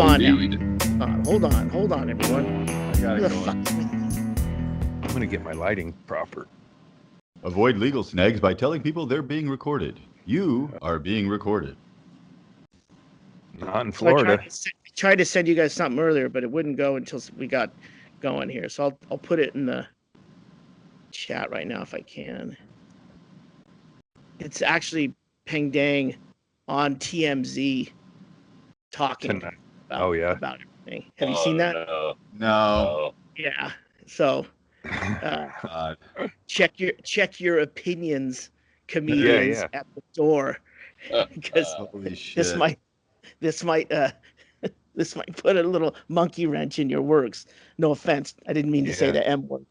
on now. Hold on, everyone. I got it going. I'm going to get my lighting proper. Avoid legal snags by telling people they're being recorded. You are being recorded. Not in So Florida. I tried to send you guys something earlier, but it wouldn't go until we got going here. So I'll put it in the chat right now if I can. It's actually Peng Dang on TMZ talking Tonight. about, about everything. Have you seen that? No. Yeah. So check your opinions, comedians, at the door, because Holy shit. this might put a little monkey wrench in your works. No offense, I didn't mean to say the M word.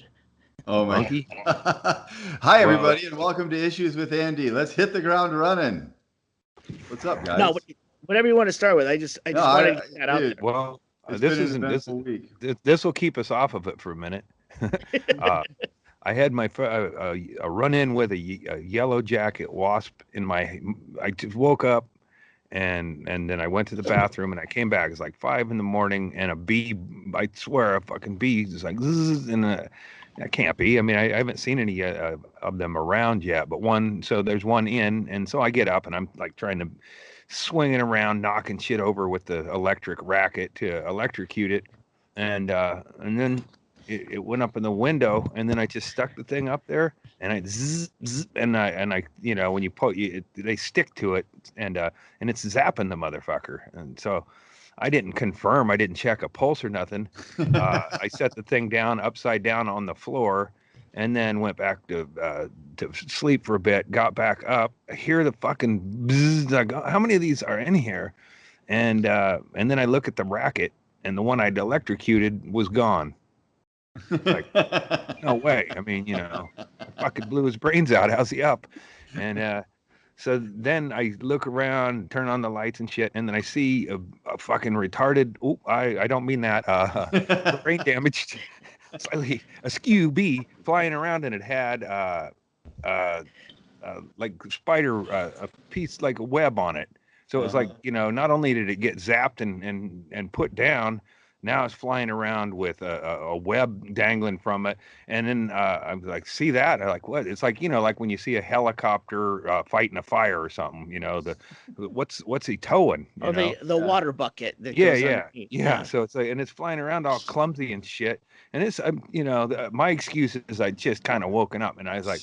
Oh my. Monkey. Hi everybody, and welcome to Issues with Andy. Let's hit the ground running. What's up, guys? No, whatever you want to start with. I just wanted to get that out there. Well, this this will keep us off of it for a minute. I had a run-in with a yellow jacket wasp in my. I just woke up, and then I went to the bathroom, and I came back. It's like 5 a.m, and a bee. I swear, a fucking bee is like, and that can't be. I mean, I haven't seen any of them around yet, but one. So there's one in, and so I get up, and I'm like trying to swinging around, knocking shit over with the electric racket to electrocute it, and then it went up in the window, and then I just stuck the thing up there, and I and I you know, when you put they stick to it, and it's zapping the motherfucker, and so I didn't confirm, I didn't check a pulse or nothing. I set the thing down upside down on the floor, and then went back to sleep for a bit, got back up, I hear the fucking bzzz, I go, how many of these are in here? And then I look at the racket, and the one I'd electrocuted was gone. Like, no way. I mean, you know, I fucking blew his brains out. How's he up? And so then I look around, turn on the lights and shit, and then I see a fucking retarded, I don't mean that, brain damaged, slightly askew bee flying around, and it had like spider, a piece like a web on it. So it was like, you know, not only did it get zapped and put down, now it's flying around with a web dangling from it. And then I'm like, see that? I'm like, what? It's like, you know, like when you see a helicopter fighting a fire or something, you know, what's he towing? The water bucket. That yeah. So it's like, and it's flying around all clumsy and shit. And it's, you know, my excuse is I just kind of woken up, and I was like,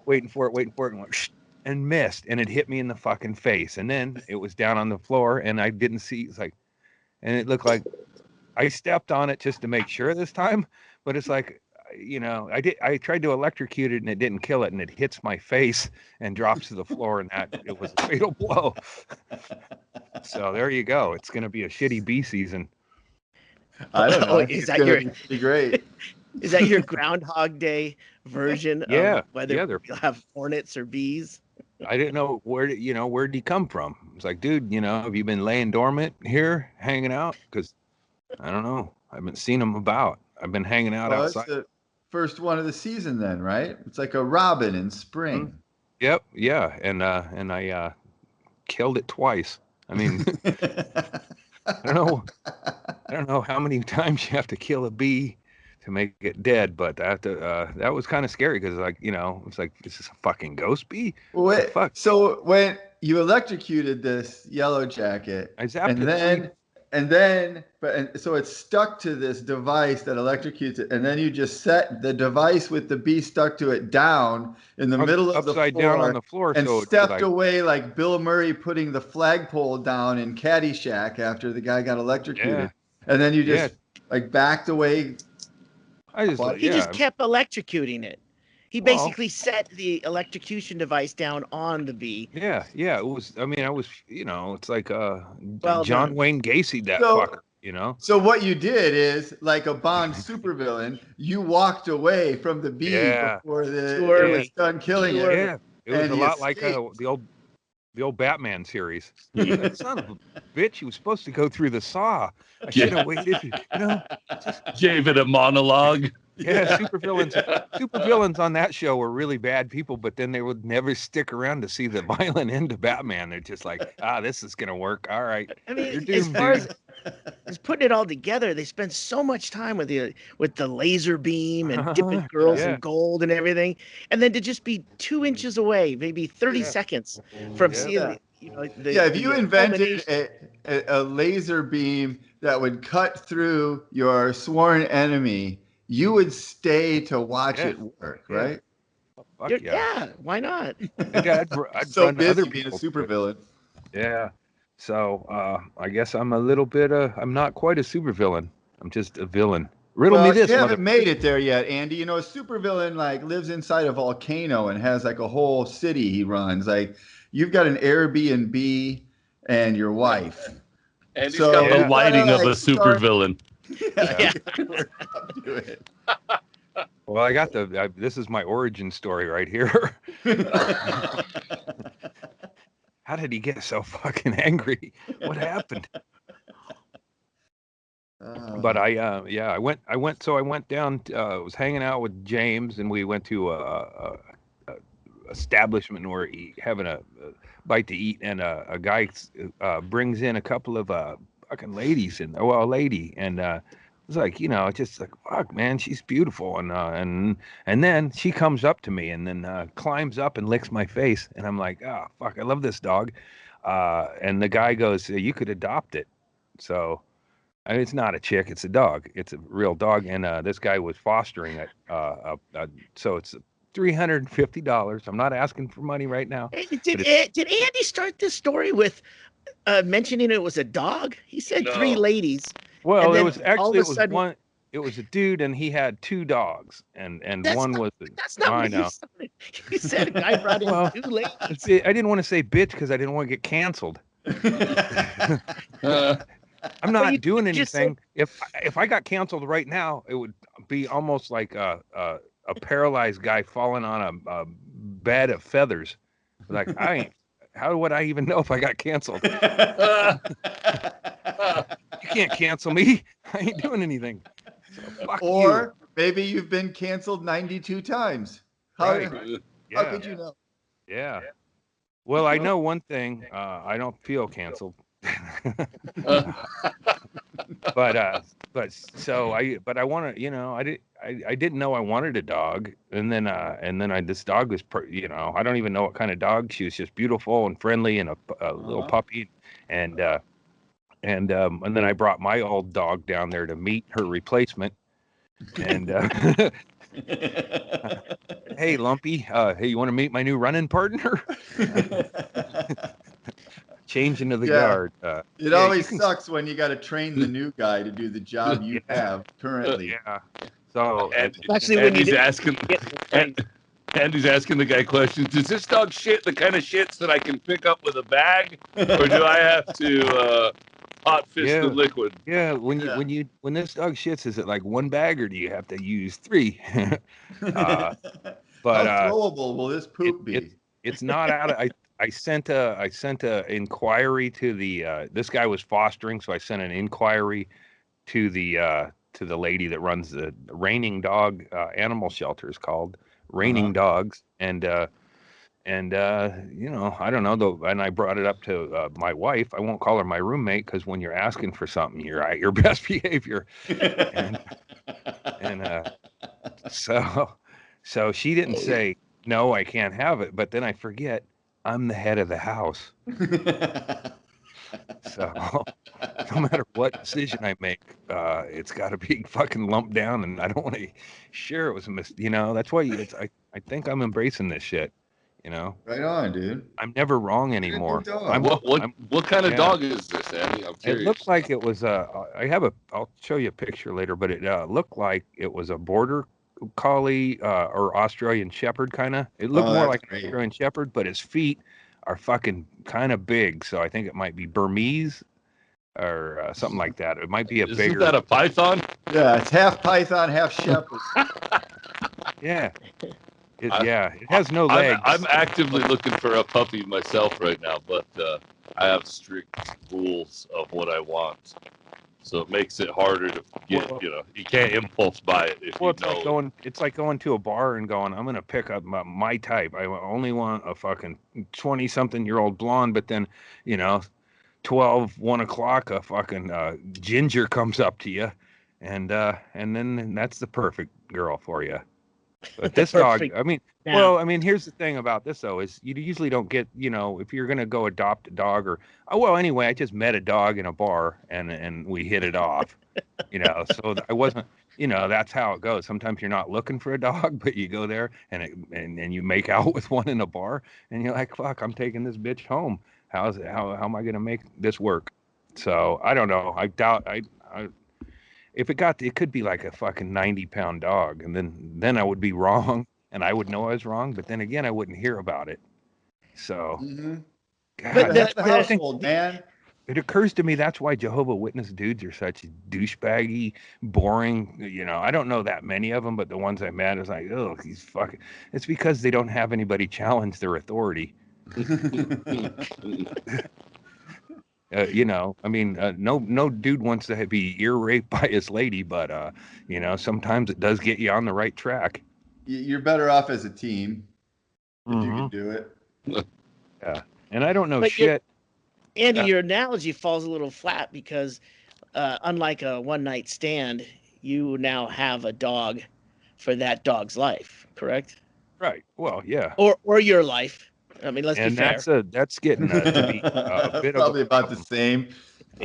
waiting for it, and missed, and it hit me in the fucking face. And then it was down on the floor, and I didn't see. It's like, and it looked like I stepped on it just to make sure this time, but it's like, you know, I tried to electrocute it, and it didn't kill it, and it hits my face and drops to the floor, and that it was a fatal blow. So there you go. It's going to be a shitty bee season. I don't know. Is that your be great? Is that your Groundhog Day version of whether you'll have hornets or bees? I didn't know where'd he come from? It's like, dude, you know, have you been laying dormant here, hanging out? Because I don't know. I haven't seen him about. I've been hanging out outside. It's the first one of the season then, right? It's like a robin in spring. Mm-hmm. Yep. Yeah. And I killed it twice. I mean, I don't know how many times you have to kill a bee to make it dead, but that was kind of scary, because, like, you know, it's like, is this a fucking ghost bee? Wait, fuck? So when you electrocuted this yellow jacket, I zapped it. So it's stuck to this device that electrocutes it, and then you just set the device with the bee stuck to it down in the middle of the floor, upside down on the floor, and so stepped away like Bill Murray putting the flagpole down in Caddyshack after the guy got electrocuted, and then you just like backed away. He just kept electrocuting it. He basically set the electrocution device down on the bee. Yeah. It was. I mean, you know, it's like John Wayne Gacy, that fucker. You know. So what you did is, like a Bond supervillain, you walked away from the bee before it was done killing it. Yeah, it was a lot like the old Batman series. That son of a bitch, he was supposed to go through the saw. I should have waited, you know. Gave it a monologue. Yeah, supervillains on that show were really bad people, but then they would never stick around to see the violent end of Batman. They're just like, this is gonna work. All right, I you're mean, as doomed, far dude. as putting it all together, they spend so much time with the laser beam and dipping girls in Yeah, gold and everything, and then to just be 2 inches away, maybe 30 yeah, seconds from yeah. seeing Yeah. the Yeah, if you invented culmination. a laser beam that would cut through your sworn enemy, you would stay to watch Yeah, it work, yeah. right? Fuck yeah. Yeah, why not? And I'd So run other busy being a people through it. supervillain. Yeah. So I guess I'm a little bit I'm not quite a supervillain. I'm just a villain. Riddle me Well, this, you mother. haven't made it there yet, Andy. You know, a supervillain like lives inside a volcano and has like a whole city he runs. Like you've got an Airbnb and your wife. And he's So got the Yeah. lighting of a like, start- supervillain. Yeah. Work up to it. Well, I got this is my origin story right here. How did he get so fucking angry? What happened? But I went down, was hanging out with James, and we went to a establishment where having a bite to eat, and a guy brings in a couple of fucking ladies, and a lady, and it's like, just like, fuck, man, she's beautiful, and then she comes up to me, and then climbs up and licks my face, and I'm like, oh fuck, I love this dog, and the guy goes, you could adopt it, so. I mean, it's not a chick; it's a dog. It's a real dog, and this guy was fostering it. So it's $350. I'm not asking for money right now. Hey, But it's, did Andy start this story with mentioning it was a dog? He said No. 3 ladies. well, and it then was all actually of it a was sudden- one. It was a dude, and he had 2 dogs, and That's one not, was. that's not I what know. you said. You said a guy brought in Well, 2 ladies. See, I didn't want to say bitch because I didn't want to get canceled. I'm Well, not you doing just said- anything. If I got canceled right now, it would be almost like a paralyzed guy falling on a bed of feathers. Like I ain't. How would I even know if I got canceled? You can't cancel me. I ain't doing anything. So fuck Or maybe you've been canceled 92 times. How, Right. how you. Yeah. could you know? Yeah. Well, I know one thing. I don't feel canceled. but I want to, I didn't know I wanted a dog, and then this dog was I don't even know what kind of dog. She was just beautiful and friendly, and a little puppy, and then I brought my old dog down there to meet her replacement, and hey Lumpy, hey, you want to meet my new running partner? Change into the Yeah. guard. It yeah, always you can- sucks when you got to train the new guy to do the job you Yeah. have currently. Yeah. So Especially when you Andy's didn't asking, get the train. Andy's asking the guy questions. Does this dog shit the kind of shits that I can pick up with a bag, or do I have to hot fist Yeah. the liquid? yeah, when Yeah. this dog shits, is it like 1 bag or do you have to use 3? but How throwable will this poop be? It's not out of I sent a inquiry to the this guy was fostering, so I sent an inquiry to the lady that runs the Raining Dog animal shelter, is called Raining Dogs, and I don't know though, and I brought it up to my wife. I won't call her my roommate because when you're asking for something, you're at your best behavior, and so she didn't say no, I can't have it, but then I forget I'm the head of the house. So no matter what decision I make, it's got to be fucking lumped down, and I don't want to share it with some. That's why I think I'm embracing this shit. Right on, dude. I'm never wrong You're a good anymore. dog. What kind of yeah. dog is this, Andy? I'm It curious. looked like it was I'll show you a picture later, but it looked like it was a border collie or Australian Shepherd kind of. It looked Oh, more that's like great. an Australian Shepherd, but his feet are fucking kind of big, so I think it might be Burmese or something like that. It might be a Isn't bigger. that a python? Yeah, it's half python, half shepherd. Yeah. It I- has no legs. I'm actively looking for a puppy myself right now, but I have strict rules of what I want. So it makes it harder to get, you can't impulse buy it if Well, you know. it's like going to a bar and going, I'm gonna pick up my type. I only want a fucking 20-something-year-old blonde, but then, 1 o'clock, a fucking ginger comes up to you, and then that's the perfect girl for you. But this dog, I mean, here's the thing about this though, is you usually don't get, if you're gonna go adopt a dog anyway, I just met a dog in a bar and we hit it off, so I wasn't, that's how it goes. Sometimes you're not looking for a dog, but you go there and you make out with one in a bar and you're like, fuck, I'm taking this bitch home. How am I gonna make this work? So I don't know. I doubt if it could be like a fucking 90-pound dog, and then I would be wrong, and I would know I was wrong, but then again, I wouldn't hear about it. So, God, but that's the household, man. It occurs to me that's why Jehovah's Witness dudes are such douchebaggy, boring. I don't know that many of them, but the ones I met is like, oh, he's fucking. It's because they don't have anybody challenge their authority. No dude wants to be ear raped by his lady, but sometimes it does get you on the right track. You're better off as a team if you can do it. Yeah, and I don't know shit. Andy, your analogy falls a little flat because, unlike a one-night stand, you now have a dog for that dog's life, correct? Right. Well, yeah. Or your life. I mean, let's be fair. And that's getting to be a bit probably of about the same.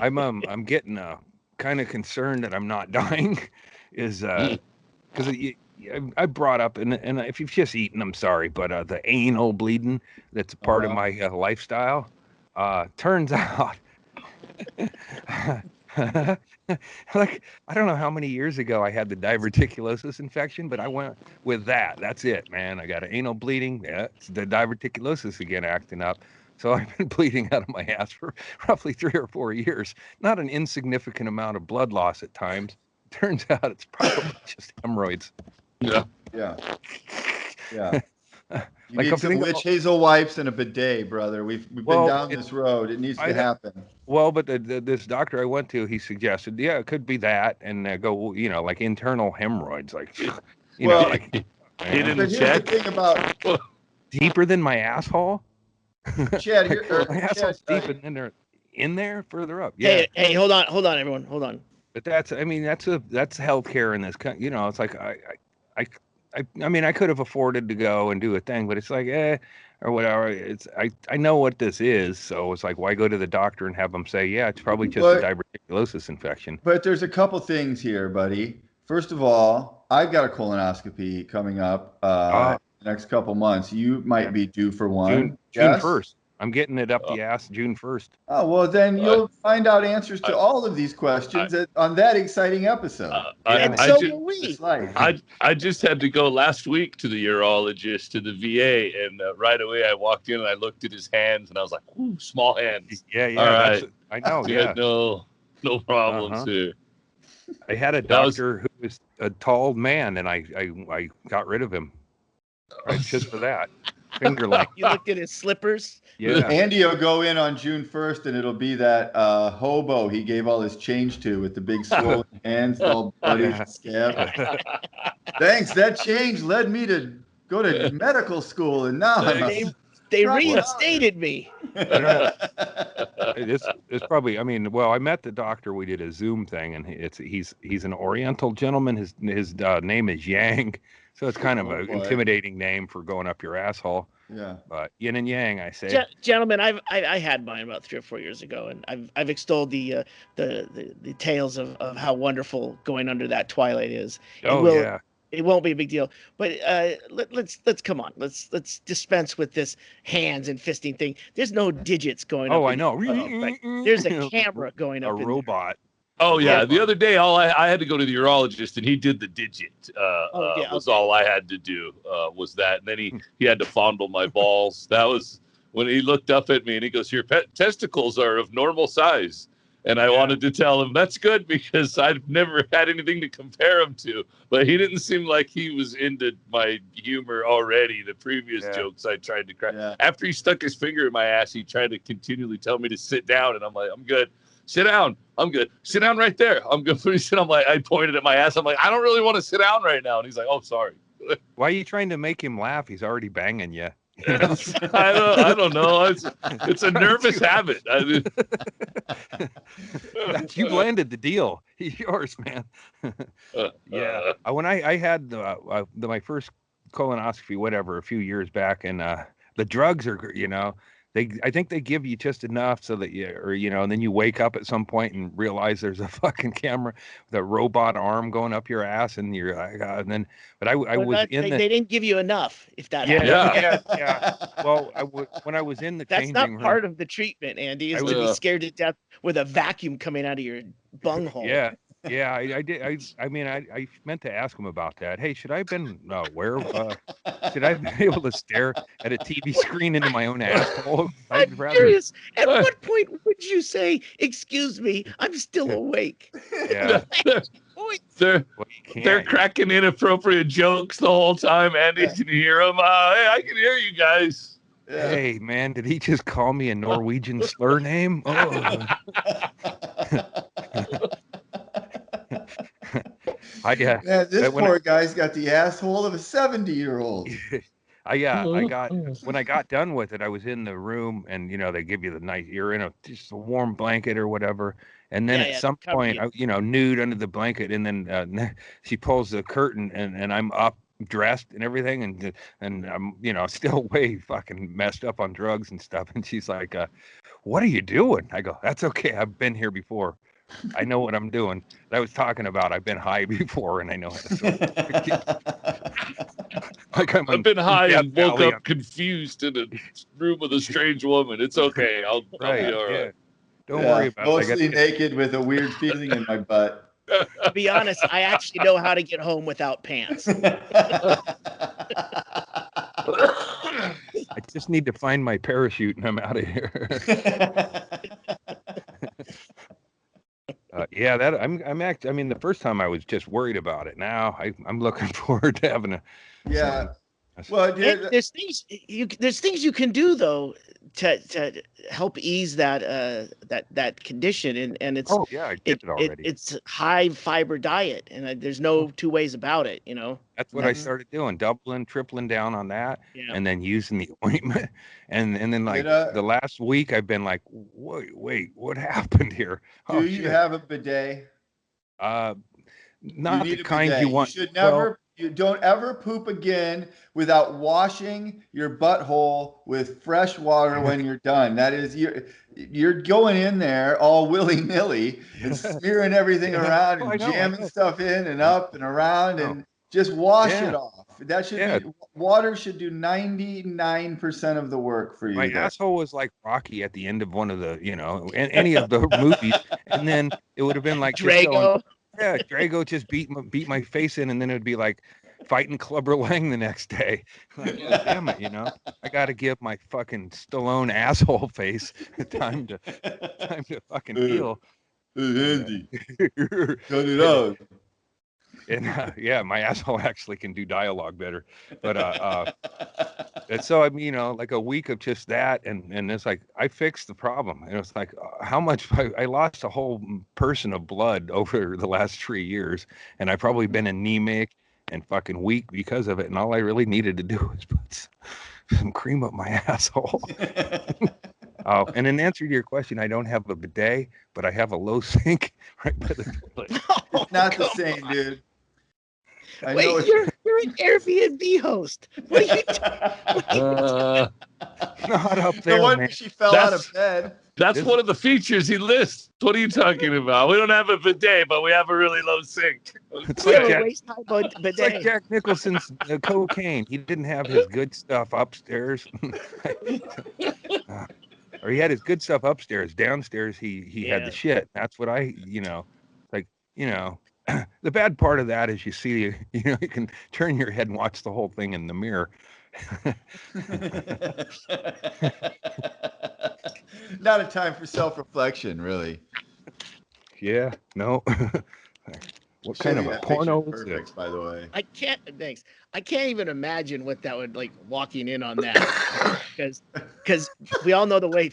I'm getting kind of concerned that I'm not dying, is because I brought up and if you've just eaten, I'm sorry, but the anal bleeding that's a part of my lifestyle. Turns out, like, I don't know how many years ago I had the diverticulosis infection, but I went with that. That's it, man. I got an anal bleeding. Yeah, it's the diverticulosis again acting up. So I've been bleeding out of my ass for roughly 3 or 4 years. Not an insignificant amount of blood loss at times. Turns out it's probably just hemorrhoids. Yeah. You need some witch hazel wipes and a bidet, brother. We've been down this road. It needs to happen. Well, but this doctor I went to, he suggested, it could be that, and go, like internal hemorrhoids, like, he didn't check. The thing about deeper than my asshole. Chad, my asshole's deep in there further up. Yeah. Hey, hold on, everyone, hold on. But that's healthcare in this country. It's like I could have afforded to go and do a thing, but it's like, or whatever. I know what this is, so it's like, why go to the doctor and have them say, yeah, it's probably just a diverticulosis infection. But there's a couple things here, buddy. First of all, I've got a colonoscopy coming up the next couple months. You might be due for one. June 1st. I'm getting it up the ass June 1st. Oh, well, then you'll find out answers to all of these questions on that exciting episode. I just had to go last week to the urologist, to the VA, and right away I walked in and I looked at his hands and I was like, ooh, small hands. Yeah. All right. I know, yeah. No problems here. I had a doctor who was a tall man, and I got rid of him just for that. Finger length. You looked at his slippers. Yeah. Andy will go in on June 1st, and it'll be that hobo he gave all his change to with the big swollen hands, all bloody scab. Thanks. That change led me to go to medical school, and now they reinstated me. It's probably. I mean, well, I met the doctor. We did a Zoom thing, and he's an Oriental gentleman. His name is Yang. So it's kind of an intimidating name for going up your asshole. Yeah. But yin and yang, I say. Gentlemen, I had mine about 3 or 4 years ago, and I've extolled the tales of how wonderful going under that twilight is. Yeah. It won't be a big deal. But let's come on. Let's dispense with this hands and fisting thing. There's no digits going up. Oh, I know. There's a camera going up. A robot. Oh yeah, the other day I had to go to the urologist and he did the digit. Was all I had to do was that, and then he had to fondle my balls. That was when he looked up at me and he goes, "Your testicles are of normal size." And I wanted to tell him that's good because I've never had anything to compare him to. But he didn't seem like he was into my humor already. The previous jokes I tried to crack. Yeah. After he stuck his finger in my ass, he tried to continually tell me to sit down, and I'm like, I'm good. sit down. I'm good. Sit down right there. I'm good. I pointed at my ass. I'm like, I don't really want to sit down right now. And he's like, oh, sorry. Why are you trying to make him laugh? He's already banging you. I don't know. It's a nervous habit. You landed the deal. He's yours, man. Yeah. When I had my first colonoscopy, whatever, a few years back, and the drugs are, I think they give you just enough so that and then you wake up at some point and realize there's a fucking camera with a robot arm going up your ass, and you're like, but they didn't give you enough. If that yeah. Well, when I was in the that's changing not part of the treatment, Andy. Is to be scared to death with a vacuum coming out of your bunghole. Yeah, I did. I meant to ask him about that. Hey, should I have been aware of? Should I be able to stare at a TV screen into my own asshole? I'm curious. At what point would you say, "Excuse me, I'm still awake"? Yeah. They're cracking inappropriate jokes the whole time. Andy, can you hear them? Hey, I can hear you guys. Yeah. Hey, man, did he just call me a Norwegian slur name? Oh. This poor guy's got the asshole of a 70-year-old. When I got done with it, I was in the room, and they give you the night. You're in just a warm blanket or whatever, and then at some point, nude under the blanket, and then she pulls the curtain, and I'm up, dressed and everything, and I'm still way fucking messed up on drugs and stuff, and she's like, "What are you doing?" I go, "That's okay. I've been here before. I know what I'm doing." I was talking about I've been high before, and I know how to I've been high and woke up confused in a room with a strange woman. It's okay. I'll be all right. Yeah. Don't worry about it. Mostly naked with a weird feeling in my butt. To be honest, I actually know how to get home without pants. I just need to find my parachute, and I'm out of here. The first time I was just worried about it. Now I'm looking forward to having a. Yeah. Well, there's things you can do though to help ease that condition, and it's I did it already. It's high fiber diet, and there's no two ways about it. That's what I started doing, doubling, tripling down on that, and then using the ointment, and then the last week I've been like, wait, what happened here? Do you have a bidet? Not the kind you want. You should never. You don't ever poop again without washing your butthole with fresh water when you're done. That is, you're going in there all willy-nilly and smearing everything around and jamming stuff in and up and around and just wash it off. That should be, water should do 99% of the work for you. My asshole was like Rocky at the end of one of the, any of the movies, and then it would have been like Drago. Drago just beat my face in, and then it would be like fighting Clubber Lang the next day. Like, damn it, I got to give my fucking Stallone asshole face time to fucking heal. Andy, cut it out. And my asshole actually can do dialogue better, but and so like a week of just that, and it's like I fixed the problem, and it's like how much I lost a whole person of blood over the last 3 years, and I've probably been anemic and fucking weak because of it, and all I really needed to do was put some cream up my asshole. And in answer to your question, I don't have a bidet, but I have a low sink right by the toilet. It's not the same, dude. Wait, you're an Airbnb host. What are you doing? Not up there, the one man. She fell out of bed. That's one of the features he lists. What are you talking about? We don't have a bidet, but we have a really low sink. It's like Jack Nicholson's cocaine. He didn't have his good stuff upstairs. Or he had his good stuff upstairs. Downstairs, he had the shit. That's what the bad part of that is you see, you can turn your head and watch the whole thing in the mirror. Not a time for self-reflection, really. Yeah, no. What kind of a porno is this? By the way, I can't even imagine what that would like walking in on that, because we all know the way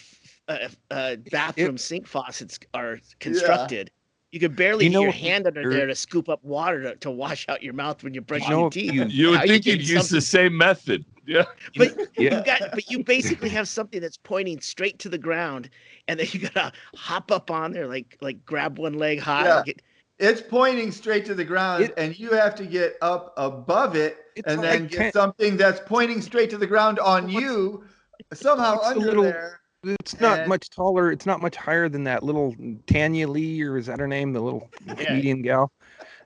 bathroom sink faucets are constructed. You could barely get your hand under there to scoop up water to wash out your mouth when you're brushing your teeth. You would think you'd use the same method. Yeah. But you basically have something that's pointing straight to the ground, and then you gotta hop up on there, like grab one leg high. Yeah. It's pointing straight to the ground, and you have to get up above it, and then get something that's pointing straight to the ground on you, somehow under there. It's not much taller. It's not much higher than that little Tanya Lee, or is that her name? The little comedian gal.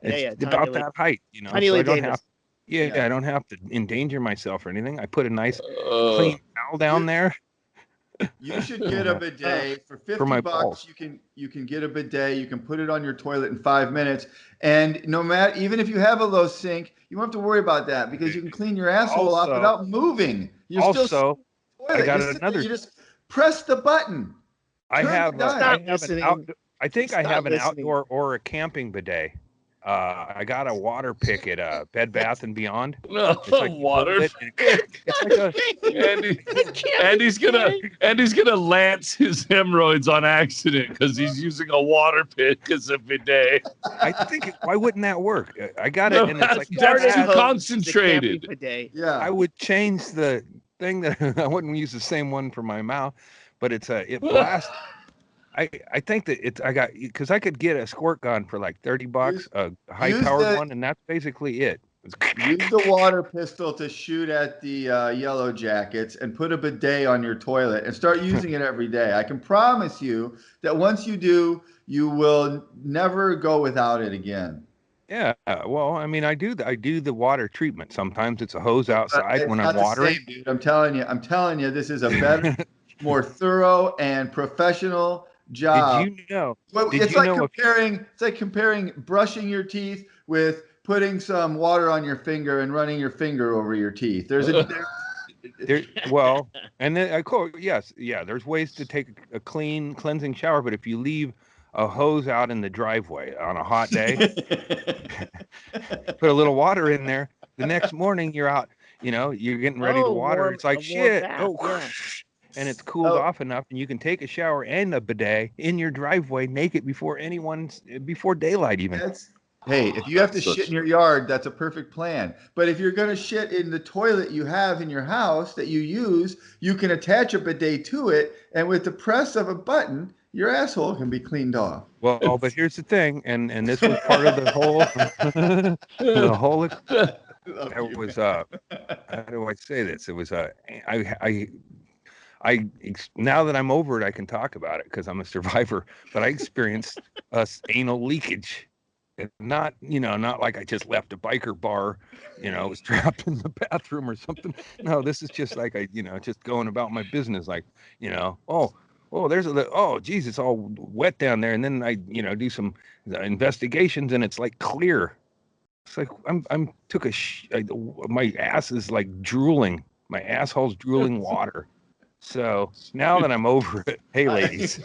It's about that height, you know. So I don't have, I don't have to endanger myself or anything. I put a nice clean towel down there. You should get a bidet for $50. Balls. You can get a bidet. You can put it on your toilet in 5 minutes, and no matter, even if you have a low sink, you won't have to worry about that because you can clean your asshole off without moving. You just press the button. I have an outdoor or a camping bidet. I got a water pick at Bed Bath and Beyond. No, water. Andy's gonna lance his hemorrhoids on accident because he's using a water pick as a bidet. I think why wouldn't that work? I got it, and it's like that's too concentrated. Yeah, I would change the thing that I wouldn't use the same one for my mouth, but it blasts. I think that because I could get a squirt gun for like $30, a high-powered one, and that's basically it. Use the water pistol to shoot at the Yellow Jackets and put a bidet on your toilet and start using it every day. I can promise you that once you do, you will never go without it again. Yeah, well, I mean, I do the water treatment. Sometimes it's a hose outside when I'm watering. Same, dude. I'm telling you, this is a better, more thorough and professional job. Did you know? Well, it's like comparing brushing your teeth with putting some water on your finger and running your finger over your teeth. There's a and then there's ways to take a clean cleansing shower, but if you leave a hose out in the driveway on a hot day, put a little water in there, the next morning you're out, you're getting ready to water. It's like shit. And it's cooled off enough, and you can take a shower and a bidet in your driveway naked before daylight even. Hey, if you have to shit in your yard, that's a perfect plan. But if you're going to shit in the toilet you have in your house that you use, you can attach a bidet to it, and with the press of a button, your asshole can be cleaned off. Well, but here's the thing, and this was part of the whole, it was, how do I say this? It was, now that I'm over it, I can talk about it because I'm a survivor, but I experienced anal leakage. Not like I just left a biker bar, was trapped in the bathroom or something. No, this is just like just going about my business. Like, geez, it's all wet down there. And then I, do some investigations and it's like clear. It's like my ass is like drooling. My asshole's drooling water. So now that I'm over it, hey ladies,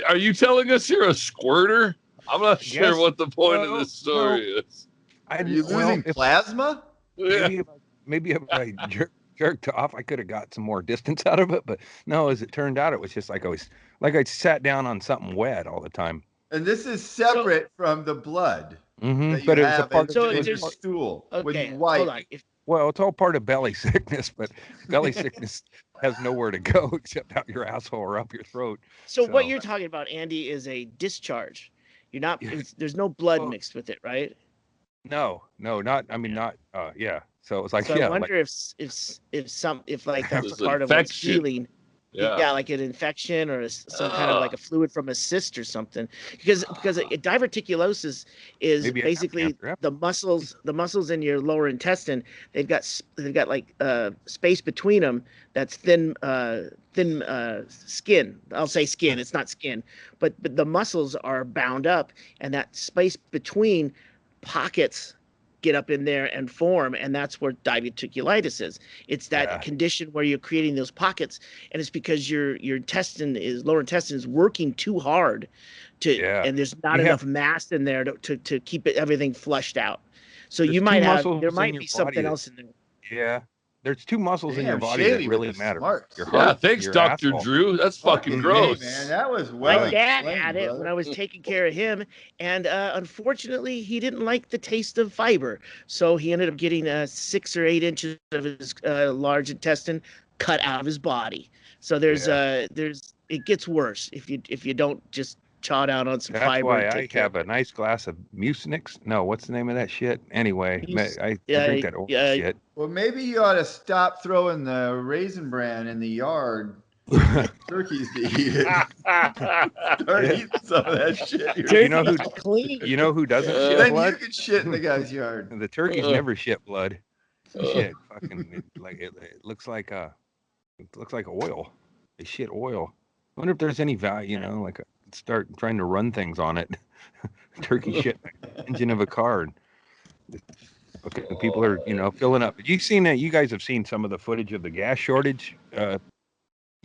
are you telling us you're a squirter? I'm not sure what the point of this story is. Are you losing plasma? Maybe if I jerked off, I could have got some more distance out of it. But no, as it turned out, it was just like I sat down on something wet all the time. And this is separate from the blood. Mm-hmm. But it was a part of your stool. Okay, when you wipe. Hold on. Well, it's all part of belly sickness, but belly sickness has nowhere to go except out your asshole or up your throat. So what you're talking about, Andy, is a discharge. You're not. There's no blood mixed with it, right? No, not. I mean, not. Yeah. So it was like. So I wonder if like that's part of what's healing. Yeah, like an infection or some kind of like a fluid from a cyst or something. Because diverticulosis is basically the muscles in your lower intestine. They've got like space between them that's thin skin. I'll say skin. It's not skin, but the muscles are bound up, and that space between pockets get up in there and form, and that's where diverticulitis is. It's that condition where you're creating those pockets, and it's because your lower intestine is working too hard and there's not enough mass in there to keep everything flushed out. So there might be something else in there. Yeah, There's two muscles in your Damn, body Shady that really with the matter. smarts. Your Yeah, heart, thanks, your Dr. asshole. Drew. That's fucking Hey, gross. man, that was My well dad explained, had it brother. when I was taking care of him, and unfortunately, he didn't like the taste of fiber, so he ended up getting 6 or 8 inches of his large intestine cut out of his body. So there's it gets worse if you don't just chaw down on some That's fiber why and I take care have of a nice glass of Mucinex. No, what's the name of that shit? Anyway, Mus- I yeah, drink that old yeah. shit. Well, maybe you ought to stop throwing the Raisin Bran in the yard. Turkeys to eat it. Start Yeah. eating some of that shit. You know who? clean. You know who doesn't shit Then you blood? can shit in the guy's yard. The turkeys never shit blood. Shit, fucking it looks like oil. They shit oil. I wonder if there's any value, like start trying to run things on it. Turkey shit engine of a car. Okay, people are filling up. You seen that? You guys have seen some of the footage of the gas shortage,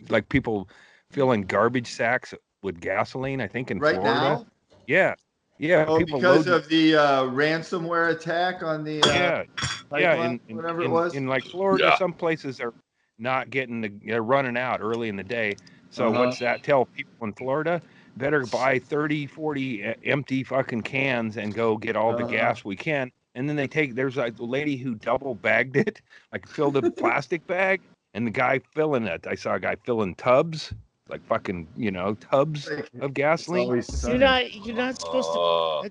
like people filling garbage sacks with gasoline. I think in Right Florida. now? Yeah, yeah. Oh, people because loading- of the ransomware attack on the yeah, pipeline, whatever it was. in like Florida, Yeah. some places are not they're running out early in the day. So Uh-huh. what's that tell people in Florida? Better buy 30, 40 empty fucking cans and go get all the gas we can. And then there's a lady who double bagged it, like filled a plastic bag, and the guy filling it. I saw a guy filling tubs, like fucking, tubs Like, of It's gasoline. always sunny. You're not supposed to.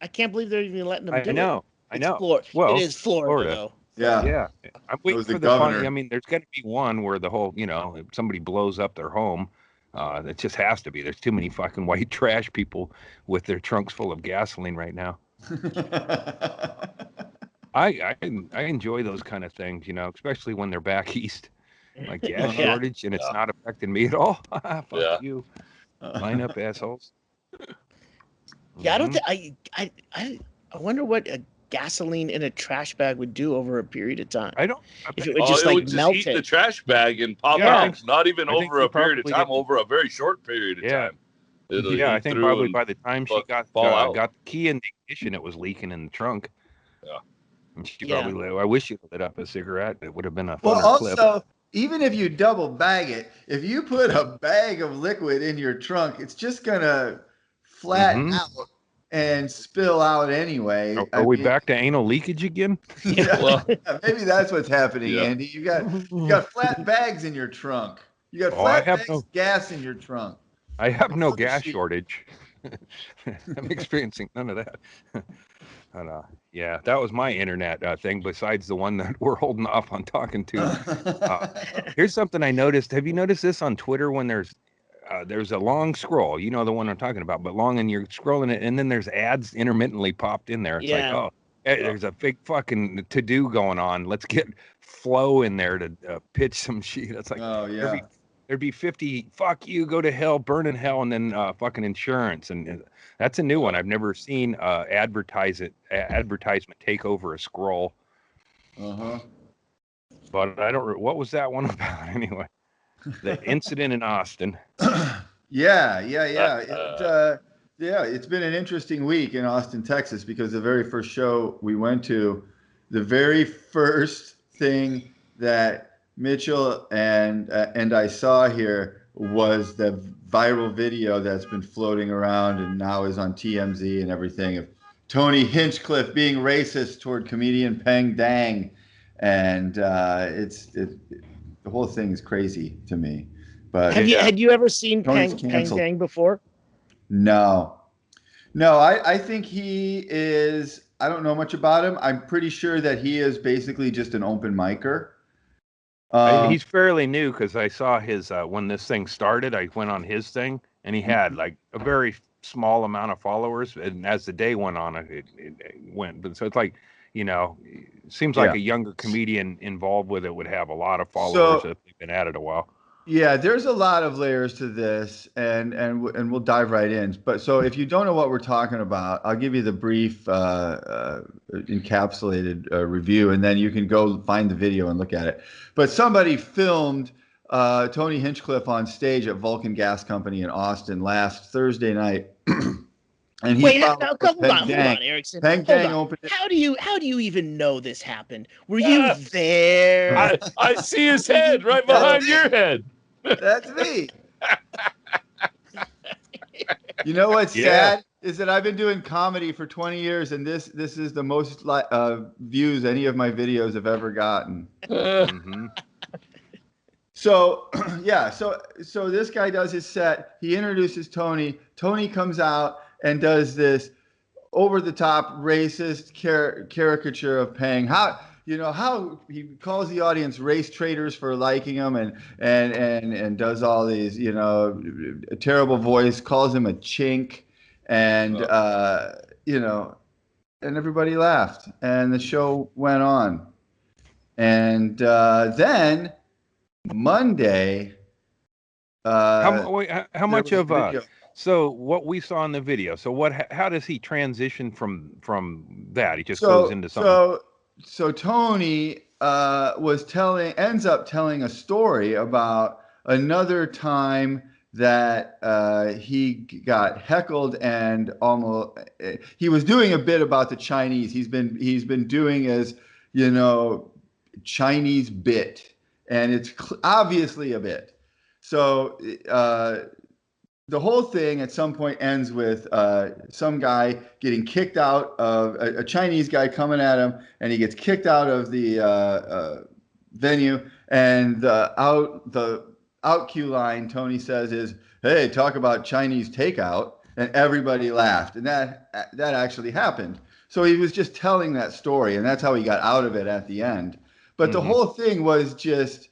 I can't believe they're even letting them do I it. know. It's Florida. Well, it is Florida, though. Yeah. Yeah, I'm waiting was the for the fun. governor. I mean, there's got to be one where the whole, if somebody blows up their home, it just has to be. There's too many fucking white trash people with their trunks full of gasoline right now. I enjoy those kind of things, especially when they're back east, like gas Yeah. shortage, and it's not affecting me at all. Fuck Yeah. you, line up assholes. Yeah, I don't Mhm. think I wonder what a gasoline in a trash bag would do over a period of time. I don't. If it would just it like would just melt heat it. the trash bag and pop Yeah, I out. think- Not even I think over she a period of probably time, didn't- over a very short period of Yeah. time. It'll Yeah, I heat think through probably and by the time she fuck- got fall out. got the key in the ignition, it was leaking in the trunk. Yeah. And she Yeah. probably I wish you lit up a cigarette. It would have been a Well, funner clip. also, even if you double bag it, if you put a bag of liquid in your trunk, it's just gonna flatten Mhm. out and spill out anyway. Are we back to anal leakage again? Yeah, Well, maybe that's what's happening, Yeah. Andy. You got flat bags in your trunk. You got Oh, I flat have bags no- of gas in your trunk. I have no Full of gas shit. shortage. I'm experiencing none of that. And, yeah, that was my internet thing. Besides the one that we're holding off on talking to. Here's something I noticed. Have you noticed this on Twitter when there's a long scroll? You know the one I'm talking about, but long, and you're scrolling it, and then there's ads intermittently popped in there. It's like, Yeah. oh, hey, there's a big fucking to-do going on. Let's get Flo in there to pitch some shit. It's like, Oh yeah. there'd be 50 fuck you, go to hell, burn in hell, and then fucking insurance. And that's a new one. I've never seen advertisement take over a scroll. Uh-huh. But I don't. What was that one about anyway? The incident in Austin. Yeah. It's been an interesting week in Austin, Texas, because the very first show we went to, the very first thing that Mitchell and I saw here was the viral video that's been floating around and now is on TMZ and everything of Tony Hinchcliffe being racist toward comedian Peng Dang, and the whole thing is crazy to me. But Had you ever seen Tony's Peng canceled. Dang before? No, I think he is. I don't know much about him. I'm pretty sure that he is basically just an open micer. He's fairly new because I saw his when this thing started. I went on his thing, and he had like a very small amount of followers. And as the day went on, it went. But so it's like, it seems like a younger comedian involved with it would have a lot of followers if they've been at it a while. Yeah, there's a lot of layers to this, and we'll dive right in. But so if you don't know what we're talking about, I'll give you the brief encapsulated review, and then you can go find the video and look at it. But somebody filmed Tony Hinchcliffe on stage at Vulcan Gas Company in Austin last Thursday night, And he Wait, followed now with hold on, Erickson. Peng Hold Dang on. opened it. How do you even know this happened? Were you Yes. there? I see his head right behind your head. That's me. You know what's Yeah. sad is that I've been doing comedy for 20 years, and this is the most views any of my videos have ever gotten. Mm-hmm. So yeah, so this guy does his set. He introduces Tony. Tony comes out and does this over the top racist caricature of Peng. How he calls the audience race traitors for liking him, and does all these a terrible voice, calls him a chink, and and everybody laughed, and the show went on, and then Monday. How much there was of a video. so what we saw in the video? So how does he transition from that? He just goes into something. So Tony ends up telling a story about another time that he got heckled and almost he was doing a bit about the Chinese. He's been doing as Chinese bit, and it's obviously a bit. So the whole thing at some point ends with some guy getting kicked out of a Chinese guy coming at him, and he gets kicked out of the venue. And the out cue line Tony says is, "Hey, talk about Chinese takeout," and everybody laughed, and that actually happened. So he was just telling that story, and that's how he got out of it at the end. But the whole thing was just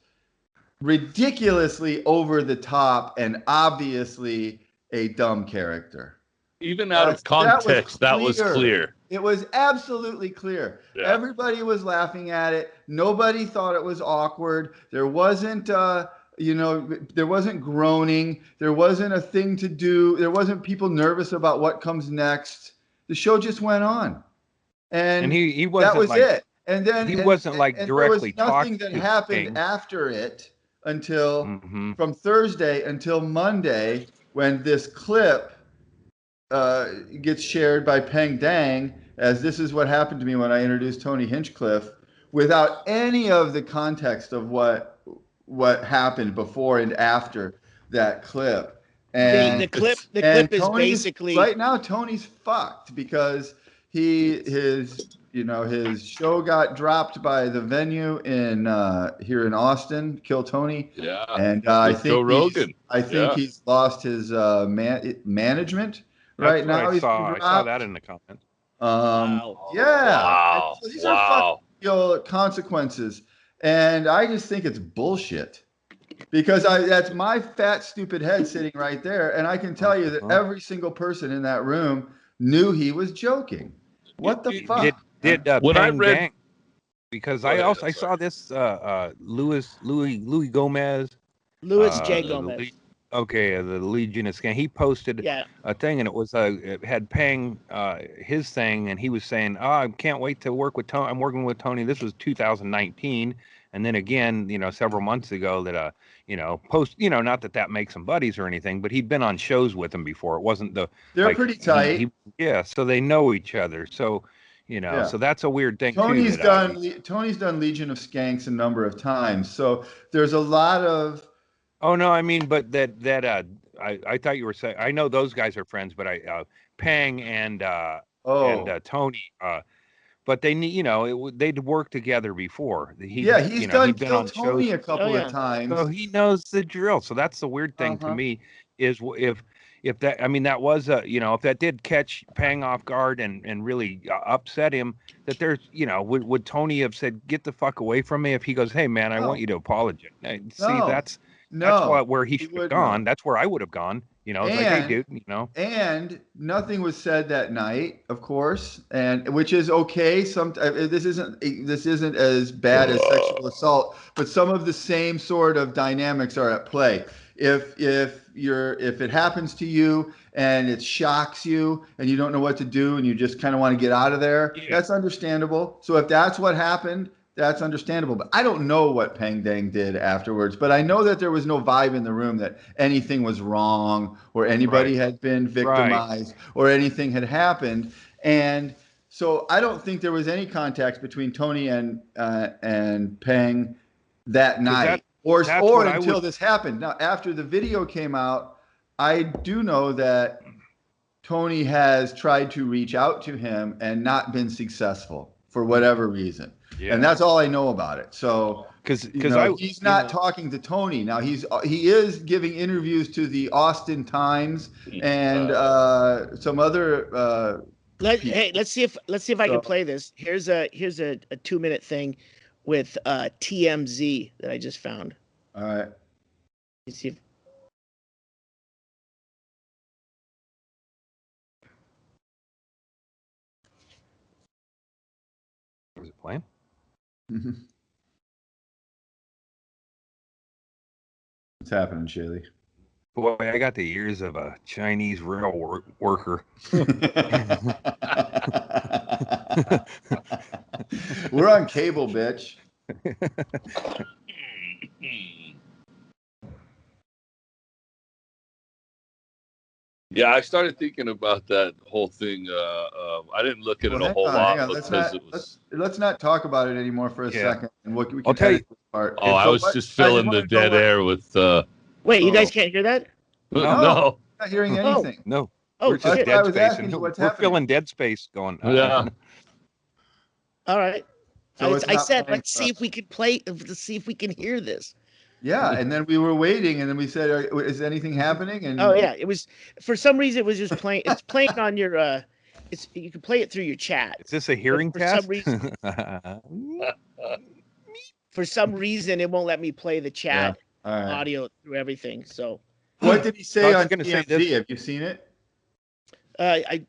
ridiculously over the top and obviously a dumb character. Even out of context, that was clear. It was absolutely clear. Yeah. Everybody was laughing at it. Nobody thought it was awkward. There wasn't there wasn't groaning. There wasn't a thing to do. There wasn't people nervous about what comes next. The show just went on. And he wasn't that was like, it. And then he wasn't like directly there was nothing talking that to happened Peng. after it until Mm-hmm. from Thursday until Monday, when this clip gets shared by Peng Dang as "This is what happened to me when I introduced Tony Hinchcliffe," without any of the context of what happened before and after that clip. And the clip is Tony's, basically right now Tony's fucked because his show got dropped by the venue in here in Austin, Kill Tony. Yeah. And I Joe think Rogan. he's lost his management right That's now. what I saw that in the comments. Wow. Yeah. Wow. So these are fucking consequences, and I just think it's bullshit. Because that's my fat, stupid head sitting right there, and I can tell you that every single person in that room knew he was joking. What the fuck? Did When I Peng read- Dang, because Go ahead, I saw this Louis Gomez. Louis J. the Gomez. The Legion of Scan. He posted a thing, and it had Peng his thing, and he was saying, "Oh, I can't wait to work with Tony. I'm working with Tony." This was 2019, and then again, several months ago that not that makes them buddies or anything, but he'd been on shows with him before. It wasn't they're pretty tight. So they know each other. So so that's a weird thing. Tony's done Legion of Skanks a number of times, so there's a lot of. Oh no, I mean, but I thought you were saying. I know those guys are friends, but Peng and Tony. But they need, they'd worked together before. He's done Kill Tony a couple of times, so he knows the drill. So that's the weird thing to me is if that, I mean, that was if that did catch Peng off guard and really upset him, that there's would Tony have said, "Get the fuck away from me"? If he goes, "Hey man, I want you to apologize." That's where he should have gone. That's where I would have gone. Like, hey, dude, And nothing was said that night, of course, and which is okay. This isn't as bad as sexual assault, but some of the same sort of dynamics are at play. If it happens to you and it shocks you and you don't know what to do and you just kind of want to get out of there, that's understandable. So if that's what happened, that's understandable. But I don't know what Peng Dang did afterwards. But I know that there was no vibe in the room that anything was wrong or anybody had been victimized or anything had happened. And so I don't think there was any contact between Tony and Peng that night, or until this happened. Now, after the video came out, I do know that Tony has tried to reach out to him and not been successful for whatever reason. Yeah. And that's all I know about it. So because he's not talking to Tony now. He is giving interviews to the Austin Times and some other. Let's see if I can play this. Here's a 2-minute thing with TMZ that I just found. All right. Let's see if. Was it playing? Mm-hmm. What's happening, Shaylee? Boy, I got the ears of a Chinese rail worker. We're on cable, bitch. Yeah, I started thinking about that whole thing. I didn't look at it a whole lot because let's not talk about it anymore for a second. And we can tell you. Part. Oh, I was just filling the dead air with. Wait, you guys can't hear that? No. I'm not hearing anything. No. Oh, we're just dead space. We're filling dead space going. Yeah. All right. So I said, let's see if we can play. Let's see if we can hear this. Yeah, and then we were waiting, and then we said, "Is anything happening?" And it was for some reason it was just playing. It's playing on your. You can play it through your chat. Is this a hearing test? For some reason, it won't let me play the chat audio through everything. So, what did he say on TMZ? Have you seen it? I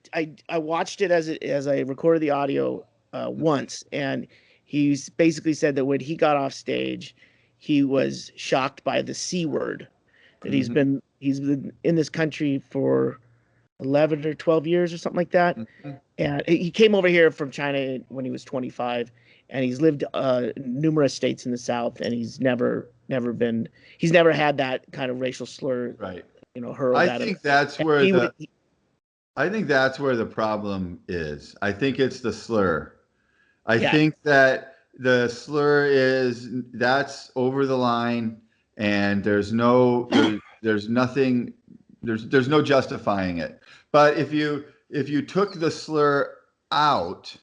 watched it as I recorded the audio once, and he's basically said that when he got off stage, he was shocked by the C word. That he's been in this country for 11 or 12 years or something like that, and he came over here from China when he was 25, and he's lived numerous states in the South, and he's never had that kind of racial slur. Right. Hurled at him. I think that's where the problem is. I think it's the slur. I think that the slur that's over the line, and there's no justifying it. But if you took the slur out,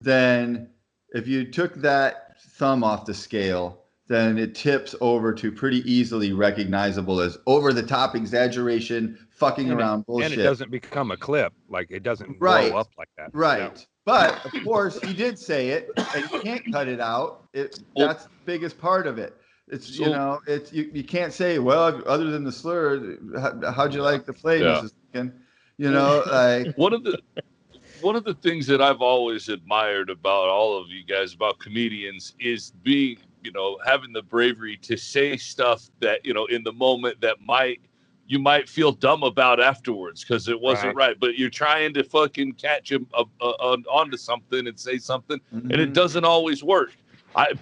then if you took that thumb off the scale, then it tips over to pretty easily recognizable as over-the-top exaggeration, fucking around bullshit. And it doesn't become a clip. Like, it doesn't blow up like that. Right. Yeah. But, of course, he did say it, and you can't cut it out. That's the biggest part of it. It's, you can't say, well, other than the slur, how'd you like the play, Mrs. Lincoln? Like... One of the things that I've always admired about all of you guys, about comedians, is being, having the bravery to say stuff that, in the moment that you might feel dumb about afterwards because it wasn't right. But you're trying to fucking catch him onto something and say something, and it doesn't always work.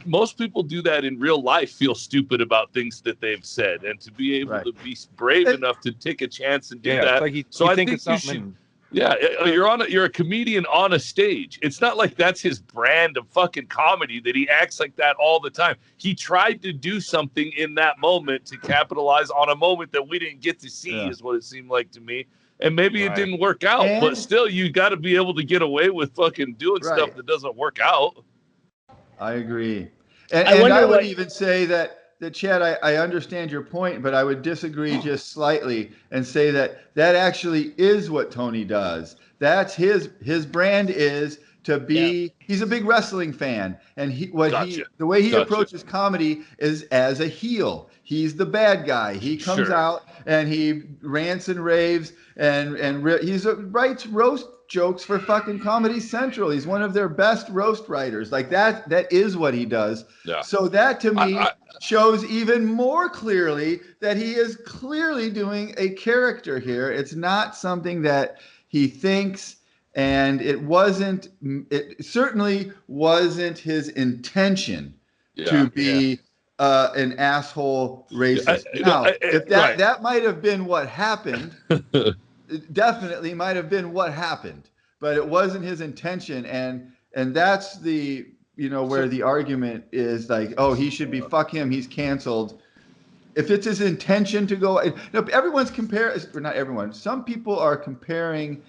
Most people do that in real life, feel stupid about things that they've said, and to be able to be brave enough to take a chance and do that. Like I think you should. Yeah, you're a comedian on a stage. It's not like that's his brand of fucking comedy that he acts like that all the time. He tried to do something in that moment to capitalize on a moment that we didn't get to see, is what it seemed like to me. And maybe it didn't work out, but still, you got to be able to get away with fucking doing stuff that doesn't work out. I agree. And I would even say that Chad, I understand your point, but I would disagree just slightly and say that actually is what Tony does. That's his brand is to be. He's a big wrestling fan, and the way he approaches comedy is as a heel. He's the bad guy. He comes out and he rants and raves and he writes roast jokes for fucking Comedy Central. He's one of their best roast writers. Like that is what he does. Yeah. So that to me shows even more clearly that he is clearly doing a character here. It's not something that he thinks and it certainly wasn't his intention to be an asshole racist. Now, if that might have been what happened, it definitely might have been what happened, but it wasn't his intention, and that's the where the argument is like, oh, he should be, fuck him, he's canceled. If it's his intention to go, everyone's comparing, or not everyone, some people are comparing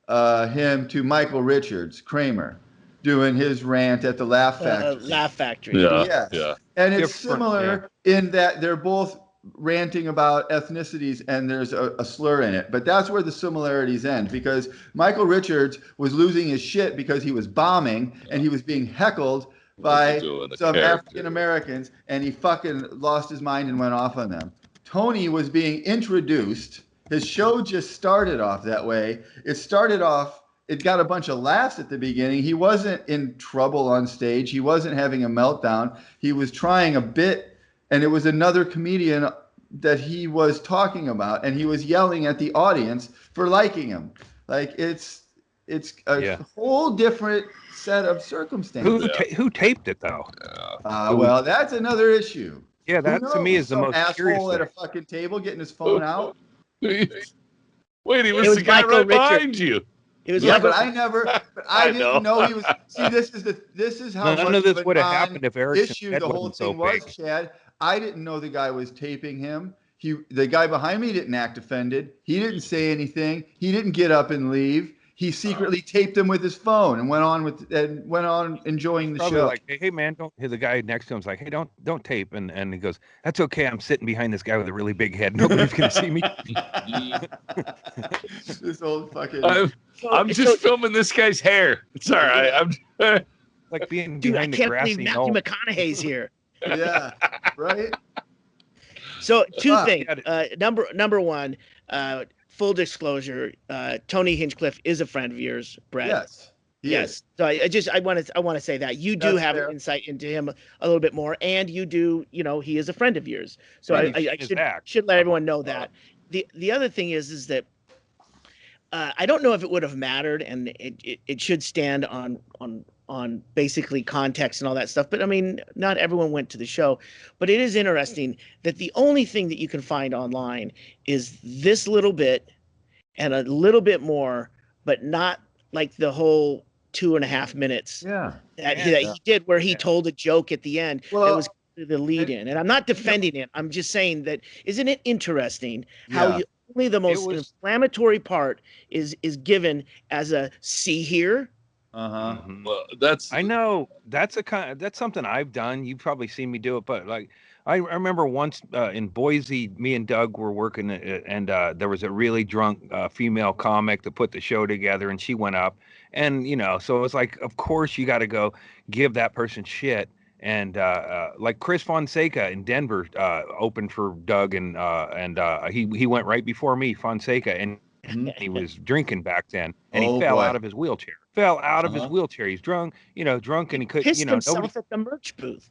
him to Michael Richards, Kramer, doing his rant at the Laugh Factory. Laugh Factory. Yeah. And it's similar in that they're both ranting about ethnicities and there's a slur in it. But that's where the similarities end, because Michael Richards was losing his shit because he was bombing and he was being heckled by some African Americans, and he fucking lost his mind and went off on them. Tony was being introduced. His show just started off that way. It got a bunch of laughs at the beginning. He wasn't in trouble on stage. He wasn't having a meltdown. He was trying a bit, and it was another comedian that he was talking about, and he was yelling at the audience for liking him. Like, it's a whole different set of circumstances. Who taped it, though? Well, that's another issue. Yeah, that to me is the most curious asshole thing. At a fucking table getting his phone out. Wait, he was the guy right behind you. It was but I didn't know he was. See, this is how none of this would have happened if Eric's head the whole wasn't so thing was, big. Chad. I didn't know the guy was taping him. The guy behind me didn't act offended. He didn't say anything. He didn't get up and leave. He secretly taped him with his phone and went on enjoying the show. Like, hey man, don't. The guy next to him's like, hey, don't tape, and he goes, that's okay. I'm sitting behind this guy with a really big head. Nobody's gonna see me. This old fucking. I'm just filming this guy's hair. It's all right. I'm like being behind the grassy knoll. I can't believe Matthew McConaughey's here. Yeah, right. So two things. Number one. Full disclosure, Tony Hinchcliffe is a friend of yours, Brett. Yes. Yes. So I want to say that you do have an insight into him a little bit more, and you do, he is a friend of yours. So I should let everyone know that. The other thing is that I don't know if it would have mattered, and it should stand on basically context and all that stuff. But I mean, not everyone went to the show, but it is interesting that the only thing that you can find online is this little bit and a little bit more, but not like the whole 2.5 minutes that he did, where he told a joke at the end. Well, that was the lead in. And I'm not defending it. I'm just saying that, isn't it interesting how only the most inflammatory part is given as a see here. Well, I know that's something I've done. You've probably seen me do it, but like I remember once in Boise, me and Doug were working, and there was a really drunk female comic that put the show together, and she went up, and so it was like, of course you got to go give that person shit, and like Chris Fonseca in Denver opened for Doug, and he went right before me, Fonseca, and he was drinking back then, and he fell out of his wheelchair. His wheelchair. He's drunk, and he couldn't, pissed himself at the merch booth.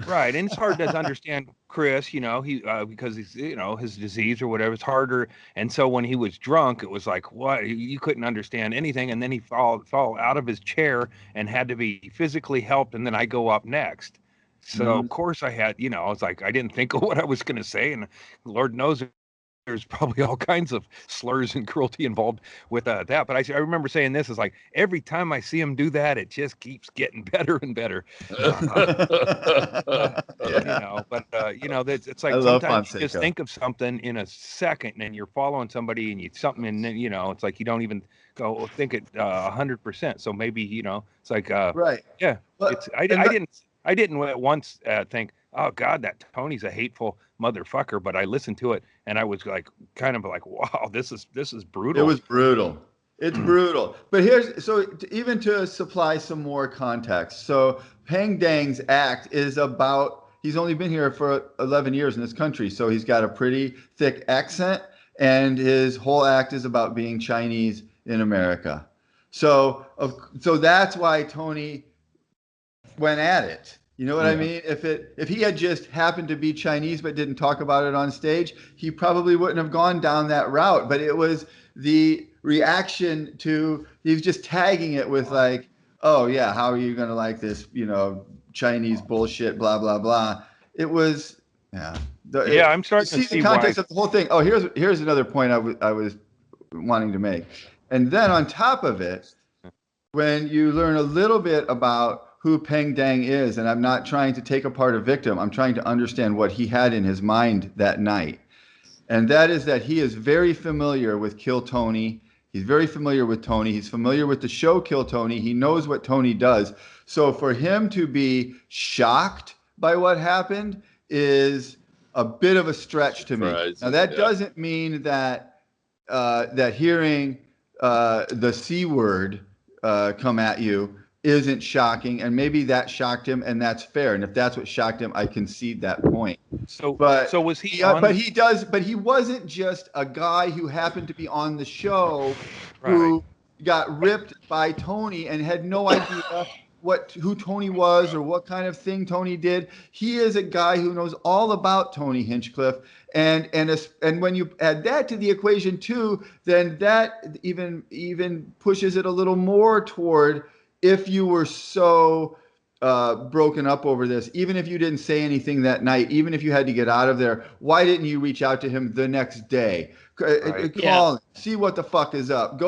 Right, and it's hard to understand Chris, he because he's, his disease or whatever. It's harder, and so when he was drunk, it was like, what? You couldn't understand anything, and then he fall out of his chair and had to be physically helped, and then I go up next. So of course I had, I was like, I didn't think of what I was going to say, and Lord knows there's probably all kinds of slurs and cruelty involved with that. But I remember saying this is like, every time I see him do that, it just keeps getting better and better. It's like sometimes you just think of something in a second and you're following somebody and and then, it's like you don't even go think it 100%. So maybe, it's like, right. Yeah. But, I didn't once think, oh God, that Tony's a hateful motherfucker. But I listened to it and I was like, kind of like, wow, this is brutal. It was brutal. It's brutal. But even to supply some more context. So Pang Dang's act is about, he's only been here for 11 years in this country. So he's got a pretty thick accent, and his whole act is about being Chinese in America. So that's why Tony went at it. You know what I mean? If he had just happened to be Chinese but didn't talk about it on stage, he probably wouldn't have gone down that route. But it was the reaction to, he was just tagging it with like, oh yeah, how are you going to like this, Chinese bullshit, blah, blah, blah. It was, yeah. I'm starting to see the context why. of the whole thing. Oh, here's another point I was wanting to make. And then on top of it, when you learn a little bit about who Peng Dang is, and I'm not trying to take apart a victim, I'm trying to understand what he had in his mind that night. And that is that he is very familiar with Kill Tony. He's very familiar with Tony. He's familiar with the show Kill Tony. He knows what Tony does. So for him to be shocked by what happened is a bit of a stretch to me. Now that doesn't mean that that hearing the C word come at you isn't shocking, and maybe that shocked him, and that's fair. And if that's what shocked him, I concede that point. So was he? But he wasn't just a guy who happened to be on the show who got ripped by Tony and had no idea who Tony was or what kind of thing Tony did. He is a guy who knows all about Tony Hinchcliffe, and when you add that to the equation too, then that even pushes it a little more toward, if you were so broken up over this, even if you didn't say anything that night, even if you had to get out of there, why didn't you reach out to him the next day? Call him, see what the fuck is up.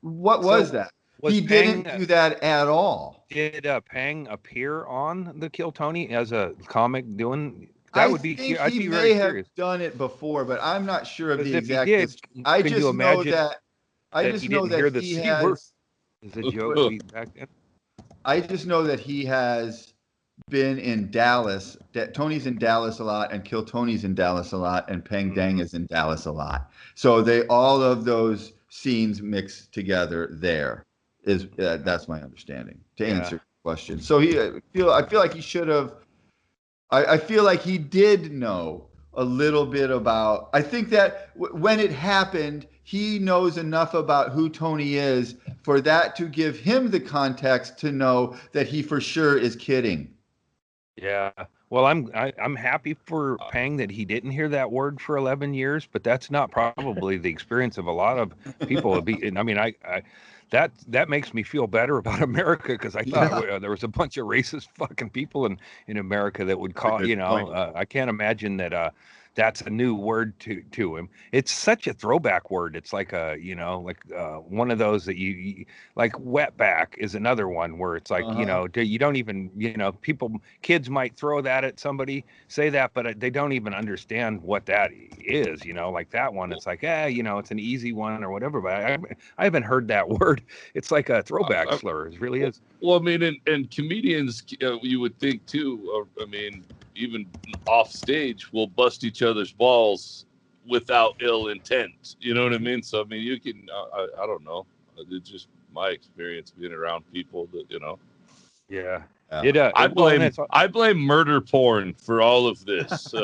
What was that? He didn't do that at all. Did Peng appear on the Kill Tony as a comic doing? That would be. I'd be very curious. He may have done it before, but I'm not sure of the exact. I just know that he has. Is a joke back then? I just know that he has been in Dallas. That Tony's in Dallas a lot, and Kill Tony's in Dallas a lot, and Peng Dang is in Dallas a lot. So all of those scenes mix together there. That's my understanding, to answer your question. So I feel like he should have. I feel like he did know a little bit about. I think that when it happened, he knows enough about who Tony is for that to give him the context to know that he for sure is kidding. Yeah. Well, I'm happy for Peng that he didn't hear that word for 11 years, but that's not probably the experience of a lot of people. I mean, that makes me feel better about America, because I thought there was a bunch of racist fucking people in America that would call, I can't imagine that that's a new word to him. It's such a throwback word. It's like one of those that you like. Wetback is another one where it's like, you don't even, kids might throw that at somebody, say that, but they don't even understand what that is, like that one. It's like, it's an easy one or whatever, but I haven't heard that word. It's like a throwback slur. It really is. Well, I mean, and comedians, you would think too, even off stage, will bust each other's balls without ill intent. You know what I mean? So, I mean, you can, I don't know. It's just my experience being around people that, Yeah. I blame murder porn for all of this.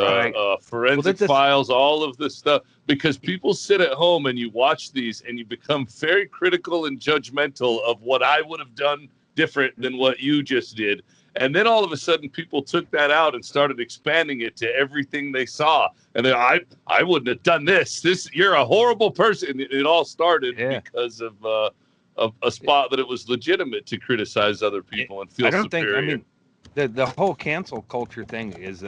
Forensic Files, all of this stuff, because people sit at home and you watch these and you become very critical and judgmental of what I would have done different than what you just did. And then all of a sudden, people took that out and started expanding it to everything they saw. And then I wouldn't have done this. You're a horrible person. It all started because of a spot that it was legitimate to criticize other people and feel superior. The whole cancel culture thing is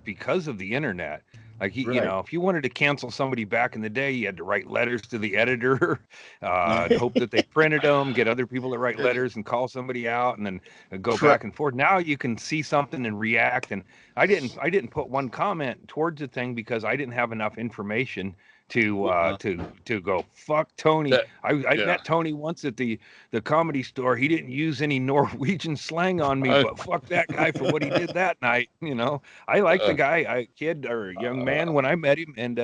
because of the internet. Like, if you wanted to cancel somebody back in the day, you had to write letters to the editor, hope that they printed them, get other people to write letters and call somebody out, and then go back and forth. Now you can see something and react. And I didn't put one comment towards the thing because I didn't have enough information to go fuck Tony. I met Tony once at the Comedy Store. He didn't use any Norwegian slang on me, but fuck that guy for what he did that night. I like the guy, kid or young man when I met him, and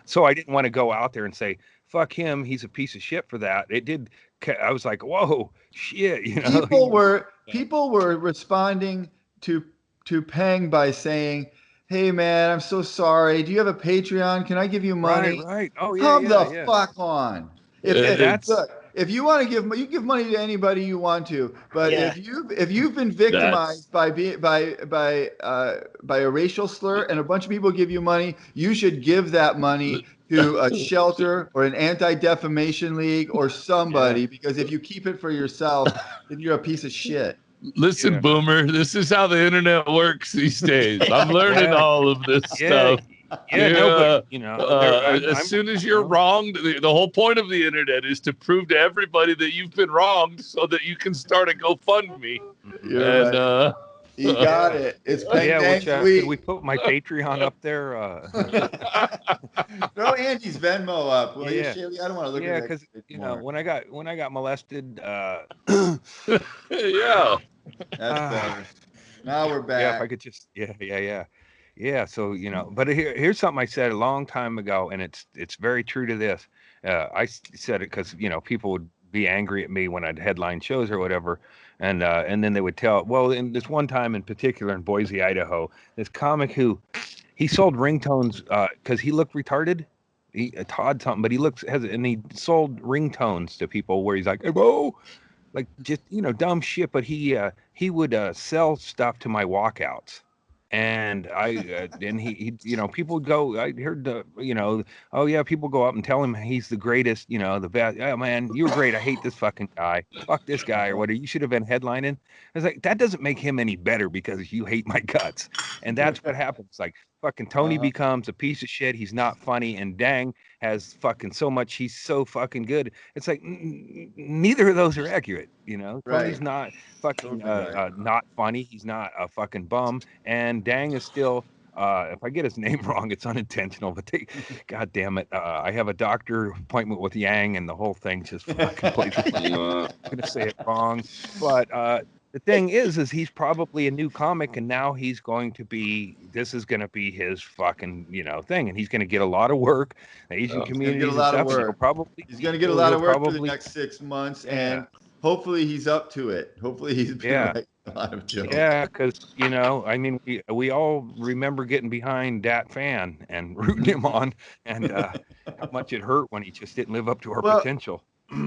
so I didn't want to go out there and say fuck him. He's a piece of shit for that. I was like, whoa, shit. People were responding to Peng by saying, hey man, I'm so sorry. Do you have a Patreon? Can I give you money? Right. Oh yeah. Come the fuck on. Look, if you want to you give money to anybody you want to, but Yeah. if you've been victimized by a racial slur and a bunch of people give you money, you should give that money to a shelter or an anti-defamation league or somebody, because if you keep it for yourself, then you're a piece of shit. Listen, Yeah. Boomer, this is how the internet works these days. I'm learning Yeah. all of this Yeah. stuff. Yeah, no, but you know, As soon as you're wronged, the whole point of the internet is to prove to everybody that you've been wronged, so that you can start a GoFundMe. You're And right. You got it. It's Peng yeah, Dang's could week. we put my Patreon up there? Throw Andy's Venmo up, will you, Yeah. Shaylee? I don't want to look Yeah, at that. because you know, when I got molested, yeah. That's better. Now we're back. yeah, if I could just, yeah. So you know, but here's something I said a long time ago, and it's very true to this. I said it because you know people would be angry at me when I'd headline shows or whatever, and then they would tell. Well, in this one time in particular in Boise, Idaho, this comic who he sold ringtones because he looked retarded. Todd something, but and he sold ringtones to people where he's like, "Hey, bro," like just dumb shit. But he would sell stuff to my walkouts. And he people would go. I heard oh yeah, people go up and tell him he's the greatest, the best. Oh man, you were great. I hate this fucking guy. Fuck this guy or whatever. You should have been headlining. I was like, that doesn't make him any better because you hate my guts. And that's what happens. Like fucking Tony becomes a piece of shit. He's not funny, and Dang has fucking so much. He's so fucking good. It's like neither of those are accurate. Right. Tony's not fucking not funny. He's not a fucking bum, and Dang is still. If I get his name wrong, it's unintentional. But God damn it, I have a doctor appointment with Yang, and the whole thing just fucking plays. I'm gonna say it wrong, but the thing is he's probably a new comic, and now he's going to be. This is going to be his fucking thing, and he's going to get a lot of work. The Asian community and stuff. He's going to get a lot of work for the next 6 months, and hopefully he's up to it. Hopefully he's been writing a lot of jokes. Yeah, because I mean, we all remember getting behind Dat Fan and rooting him on, and how much it hurt when he just didn't live up to our potential.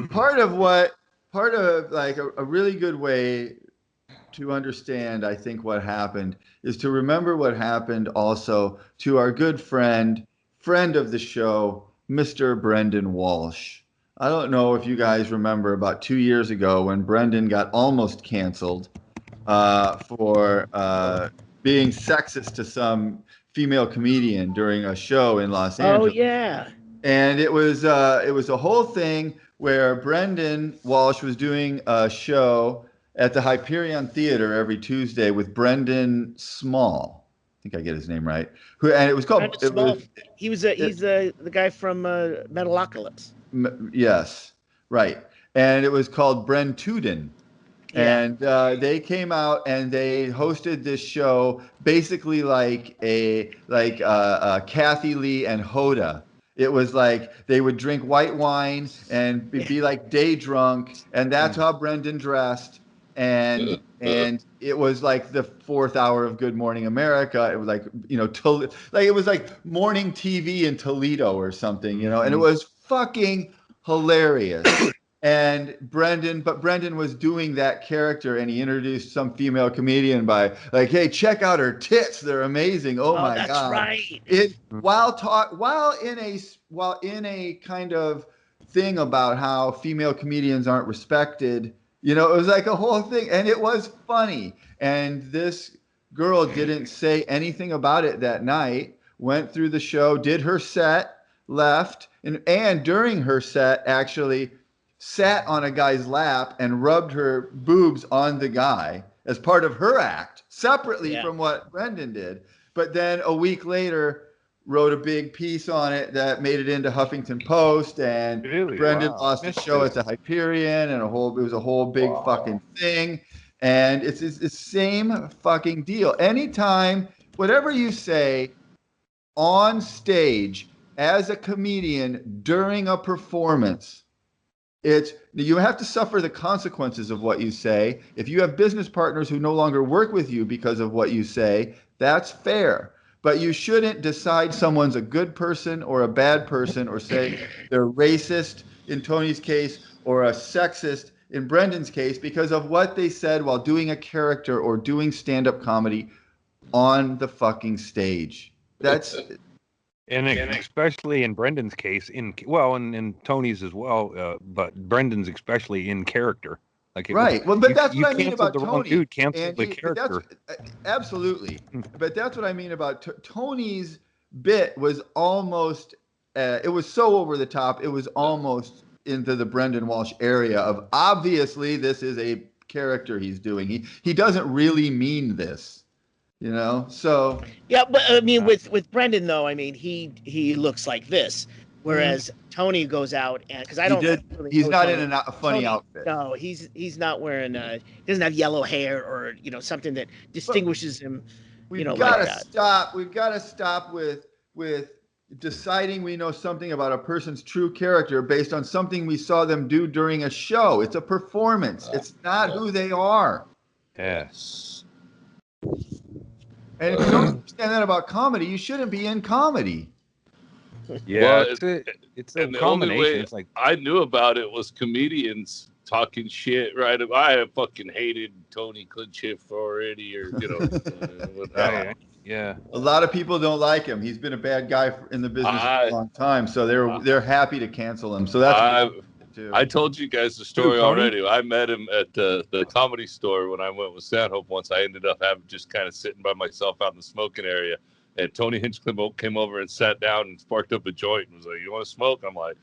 Part of like a really good way to understand, I think, what happened is to remember what happened also to our good friend of the show, Mr. Brendan Walsh. I don't know if you guys remember about 2 years ago when Brendan got almost canceled for being sexist to some female comedian during a show in Los Angeles. Oh yeah. And it was a whole thing where Brendan Walsh was doing a show at the Hyperion Theater every Tuesday with Brendan Small. I think I get his name right. And it was called. He's the guy from Metalocalypse. Yes, right. And it was called Bren Tudin. Yeah. And they came out and they hosted this show basically like Kathy Lee and Hoda. It was like they would drink white wine and be like day drunk, and that's how Brendan dressed. And it was like the 4th hour of Good Morning America. It was like it was like morning TV in Toledo or something, and it was fucking hilarious. And Brendan was doing that character, and he introduced some female comedian by like, "Hey, check out her tits; they're amazing." Oh my that's god! Right. While in a kind of thing about how female comedians aren't respected. It was like a whole thing, and it was funny. And this girl didn't say anything about it that night, went through the show, did her set, left, and during her set actually sat on a guy's lap and rubbed her boobs on the guy as part of her act, separately from what Brendan did. But then a week later, wrote a big piece on it that made it into Huffington Post, and Brendan lost the show at the Hyperion, and it was a whole big fucking thing. And it's the same fucking deal. Anytime, whatever you say on stage as a comedian during a performance, you have to suffer the consequences of what you say. If you have business partners who no longer work with you because of what you say, that's fair. But you shouldn't decide someone's a good person or a bad person, or say they're racist in Tony's case, or a sexist in Brendan's case because of what they said while doing a character or doing stand-up comedy on the fucking stage. That's and especially in Brendan's case, in Tony's as well, but Brendan's especially in character. Like right. Well, but that's what I mean canceled about the wrong Tony. dude, canceled the character. Absolutely. But that's what I mean about Tony's bit was almost. It was so over the top. It was almost into the Brendan Walsh area of obviously this is a character he's doing. He doesn't really mean this. You know, so yeah, but I mean, with Brendan though, I mean, he looks like this, whereas Tony goes out and because I don't. Really he's not Tony. in a funny Tony, outfit. No, he's not wearing. He doesn't have yellow hair or something that distinguishes him. We've got to stop. We've got to stop with deciding we know something about a person's true character based on something we saw them do during a show. It's a performance. It's not who they are. Yes. And if you don't understand that about comedy, you shouldn't be in comedy. Yeah, well, it's a combination. It's like I knew about it was comedians talking shit. Right? I fucking hated Tony Klinchif already, or yeah. A lot of people don't like him. He's been a bad guy in the business for a long time, so they're happy to cancel him. So that's. I told you guys the story already. I met him at the Comedy Store when I went with Stanhope once. I ended up just kind of sitting by myself out in the smoking area. And Tony Hinchcliffe came over and sat down and sparked up a joint and was like, "You want to smoke?" I'm like,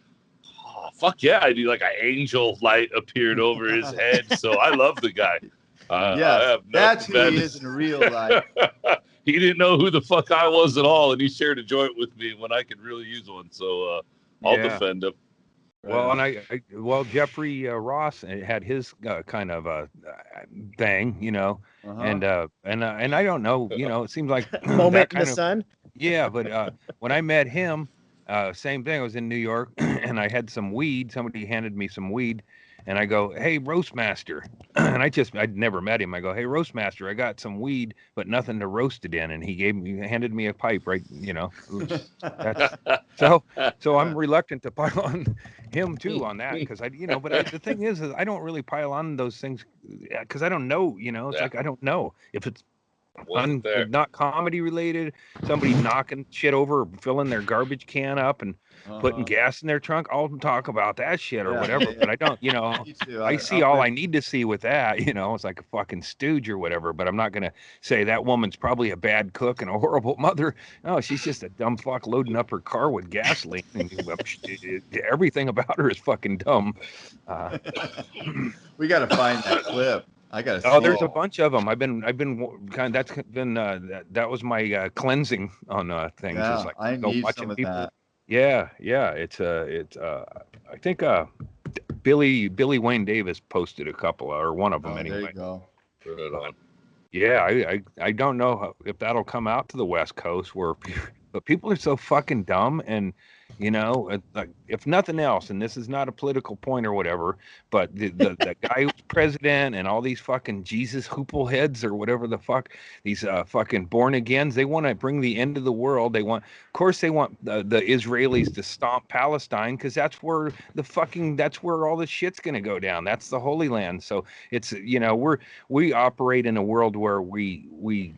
"Oh, fuck yeah, I do." Like an angel light appeared over his head. So I love the guy. That's who he is in real life. He didn't know who the fuck I was at all. And he shared a joint with me when I could really use one. So I'll defend him. Well, and Jeffrey Ross had his kind of thing, and I don't know, it seems like moment in the sun. Yeah, but when I met him, same thing. I was in New York, and I had some weed. Somebody handed me some weed, and I go, "Hey, Roastmaster," and I'd never met him. I go, "Hey, Roastmaster, I got some weed, but nothing to roast it in," and he handed me a pipe, right? So I'm reluctant to pile on him too on that because the thing is I don't really pile on those things because I don't know, it's like I don't know if it's not comedy related, somebody knocking shit over or filling their garbage can up and putting gas in their trunk. I'll talk about that shit or whatever, but I don't, I see all I need to see with that, it's like a fucking stooge or whatever, but I'm not going to say that woman's probably a bad cook and a horrible mother. No, she's just a dumb fuck loading up her car with gasoline. And everything about her is fucking dumb. We got to find that clip. I gotta. Oh, there's a bunch of them. I've been kind. That's been that was my cleansing on things. Yeah, it's like I need some of that. Yeah. It's I think Billy Wayne Davis posted a couple or one of them anyway. There you go. Put it on. Yeah, I don't know if that'll come out to the West Coast but people are so fucking dumb and. Like if nothing else, and this is not a political point or whatever, but the guy who's president and all these fucking Jesus hoople heads or whatever the fuck, these fucking born agains, they want to bring the end of the world. Of course they want the Israelis to stomp Palestine because that's where all the shit's going to go down. That's the Holy Land. So it's, we operate in a world where we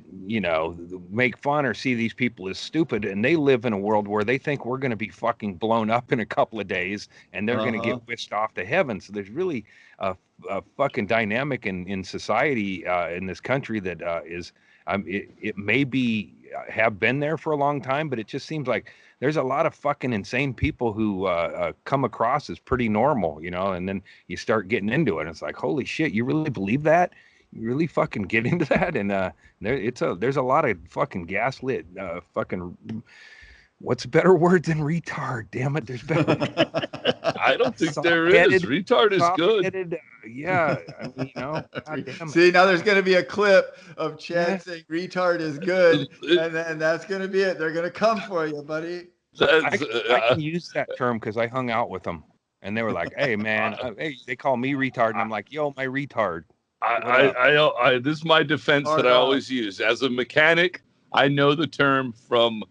make fun or see these people as stupid, and they live in a world where they think we're going to be fucking blown up in a couple of days and they're going to get whisked off to heaven. So there's really a fucking dynamic in society in this country that it may be have been there for a long time, but it just seems like there's a lot of fucking insane people who come across as pretty normal, and then you start getting into it and it's like, holy shit, you really believe that? You really fucking get into that? And there's a lot of fucking gaslit fucking. What's a better word than retard? Damn it, there's better. I don't think there is. Retard is good. Yeah, I mean, See, now there's going to be a clip of Chad saying retard is good, and then that's going to be it. They're going to come for you, buddy. I can use that term because I hung out with them, and they were like, "Hey, man," they call me retard, and I'm like, "Yo, my retard." This is my defense that I always use as a mechanic. I know the term from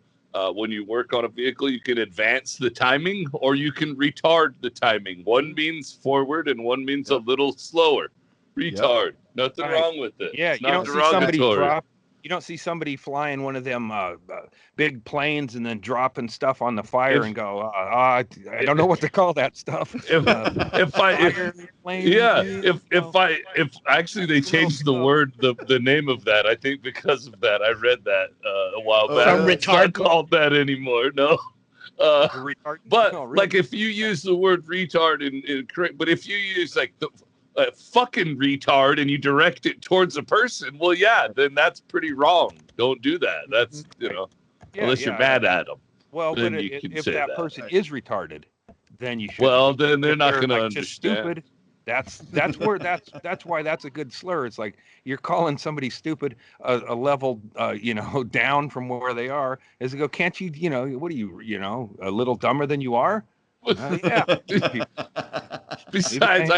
when you work on a vehicle, you can advance the timing or you can retard the timing. One means forward and one means a little slower. Retard. Nothing wrong with it. Yeah, It's you not don't see somebody derogatory. drop. You don't see somebody flying one of them big planes and then dropping stuff on the fire and go, I don't know what to call that stuff. If actually they changed the word, the name of that, I think because of that, I read that a while back. It's not called that anymore. No. But like if you use the word retard in correct, but if you use like the fucking retard and you direct it towards a person, well, yeah, then that's pretty wrong. Don't do that. That's, unless you're mad at them. Well, then but if that person is retarded, then you should. Well, then they're not going to like understand. Stupid. That's why that's a good slur. It's like you're calling somebody stupid a level down from where they are. As they go, can't you what are you a little dumber than you are? Yeah. Besides,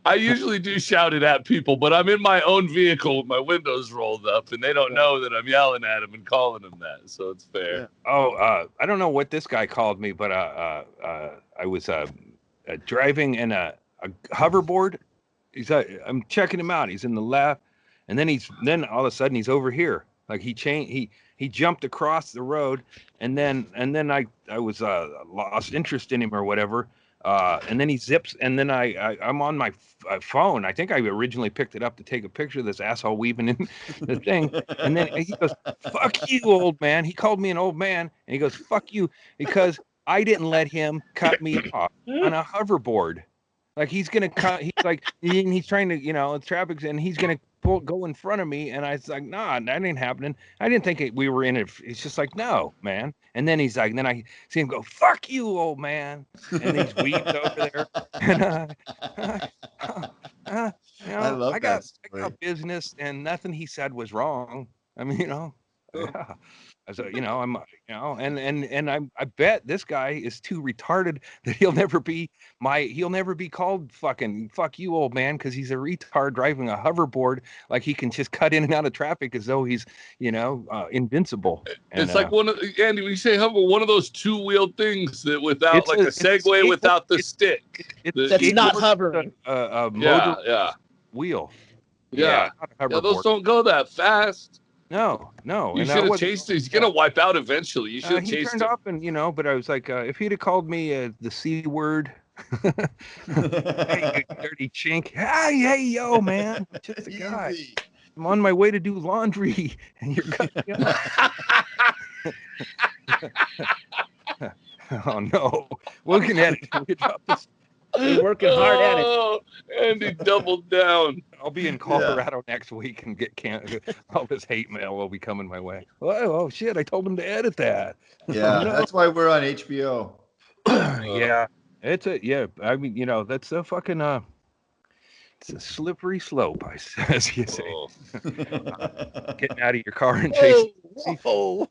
I usually do shout it at people, but I'm in my own vehicle with my windows rolled up, and they don't know that I'm yelling at them and calling them that, so it's fair. Oh, I don't know what this guy called me, but I was driving in a hoverboard. I'm checking him out. He's in the left, and then all of a sudden he's over here. Like he jumped across the road, and then I was lost interest in him or whatever. And then he zips, and then I'm on my phone. I think I originally picked it up to take a picture of this asshole weaving in the thing. And then he goes, "Fuck you, old man." He called me an old man, and he goes, "Fuck you," because I didn't let him cut me off on a hoverboard. Like he's gonna cut. He's like he's trying to, traffic's, and he's gonna go in front of me, and I was like, nah, that ain't happening. I didn't think we were in it. It's just like, no, man. And then he's like, and then I see him go, "Fuck you, old man," and he's weaved over there. And I got business, and nothing he said was wrong. I mean, yeah. So I'm I bet this guy is too retarded that he'll never be called fucking "fuck you, old man," because he's a retard driving a hoverboard. Like he can just cut in and out of traffic as though he's invincible. It's like Andy, when you say hover, one of those two-wheeled things that without like a Segway without the stick. That's not hovering. A motor wheel. Yeah, those don't go that fast. No. You should have chased it. He's gonna wipe out eventually. You should have chased him. He turned up, and but I was like, if he'd have called me the C word, hey, you dirty chink. Hey, yo, man, just a guy. I'm on my way to do laundry, and you're cutting me off. Oh no, looking at it, we drop this. You're working hard at it. And he doubled down. I'll be in Colorado next week and get all this hate mail will be coming my way. Oh shit! I told him to edit that. Yeah, that's why we're on HBO. Yeah, I mean, that's a fucking it's a slippery slope, as you say. Getting out of your car and chasing. We're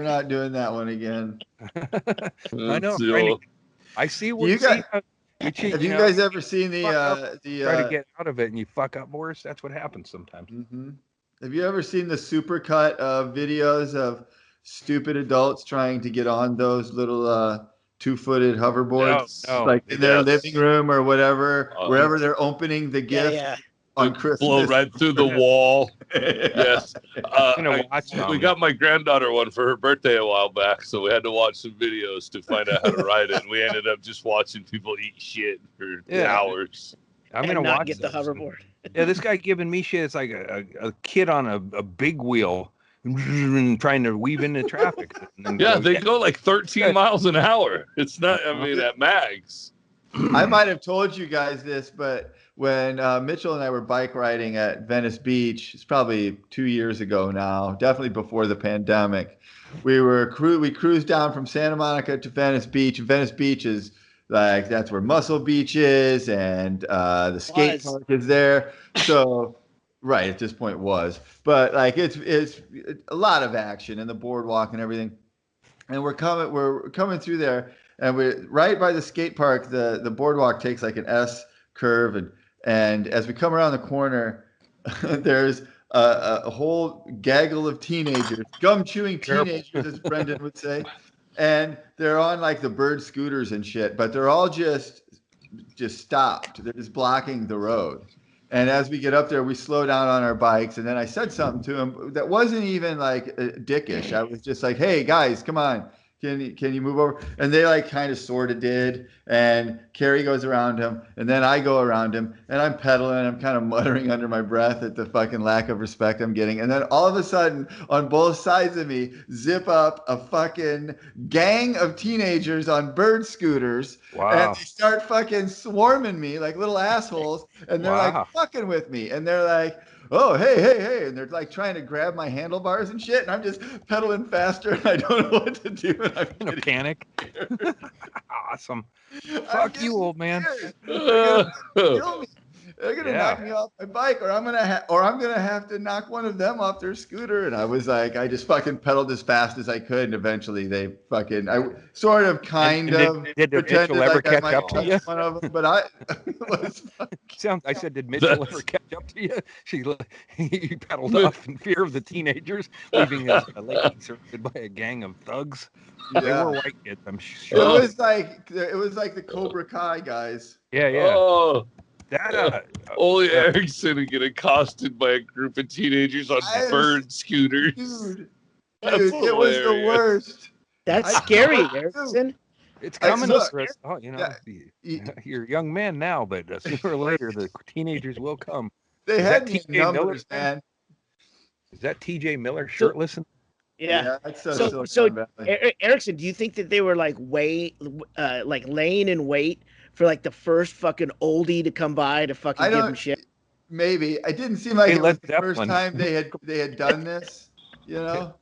not doing that one again. I know. I see what you guys. Have you guys ever seen the try to get out of it and you fuck up worse? That's what happens sometimes. Mm-hmm. Have you ever seen the supercut of videos of stupid adults trying to get on those little two-footed hoverboards, like in their living room or whatever, wherever they're opening the gift on Christmas? Blow right through the wall. Yes. We got my granddaughter one for her birthday a while back, so we had to watch some videos to find out how to ride it. And we ended up just watching people eat shit for hours. I'm gonna watch get the hoverboard. Yeah, this guy giving me shit. It's like a kid on a big wheel trying to weave into traffic. They go like 13 miles an hour. It's not. I mean, at max. I might have told you guys this, but when Mitchell and I were bike riding at Venice Beach, it's probably 2 years ago now, definitely before the pandemic, we cruised down from Santa Monica to Venice Beach. Venice Beach is like, that's where Muscle Beach is, and the skate park is there. So, right, at this point was, but like it's a lot of action and the boardwalk and everything. And we're coming through there, and we're right by the skate park. The boardwalk takes like an S curve, and as we come around the corner, there's a whole gaggle of teenagers, gum chewing teenagers, as Brendan would say, and they're on like the bird scooters and shit, but they're all just stopped. They're just blocking the road. And as we get up there, we slow down on our bikes. And then I said something to him that wasn't even like dickish. I was just like, hey, guys, come on. Can you move over? And they like kind of sort of did. And Carrie goes around him. And then I go around him. And I'm pedaling. I'm kind of muttering under my breath at the fucking lack of respect I'm getting. And then all of a sudden, on both sides of me, zip up a fucking gang of teenagers on bird scooters. Wow. And they start fucking swarming me like little assholes. And they're Wow. like fucking with me. And they're like, oh, hey. And they're like trying to grab my handlebars and shit. And I'm just pedaling faster and I don't know what to do. And I'm In a getting panic. Awesome. I'm Fuck getting you, old man. scared. They're gonna kill me. They're gonna Yeah. knock me off my bike, or I'm gonna have to knock one of them off their scooter. And I was like, I just fucking pedaled as fast as I could, and eventually they fucking, I sort of, kind of did pretended Mitchell ever like I catch might up to touch you? one of them, but I was I said, did Mitchell ever catch up to you? He pedaled off in fear of the teenagers, leaving his lady surrounded by a gang of thugs. They yeah. were white kids, I'm It sure. was like the Cobra Kai guys. Yeah. Oh, That Ole Erickson would get accosted by a group of teenagers on I was- bird scooters. Dude, That's it was the hilarious. worst. That's I- scary, I- Erickson. it's I- coming, look, Chris. Oh, you know, Yeah. you're a young man now, but sooner or later the teenagers will come. They Is had that me in TJ Miller numbers, thing? man. Is that TJ Miller shirtless? Yeah. That's So- Silicon so Valley. Erickson, do you think that they were like laying in wait for like the first fucking oldie to come by to fucking I give them don't. shit? Maybe it didn't seem like Hey, it was Led the first Zeppelin. time they had done this. You know,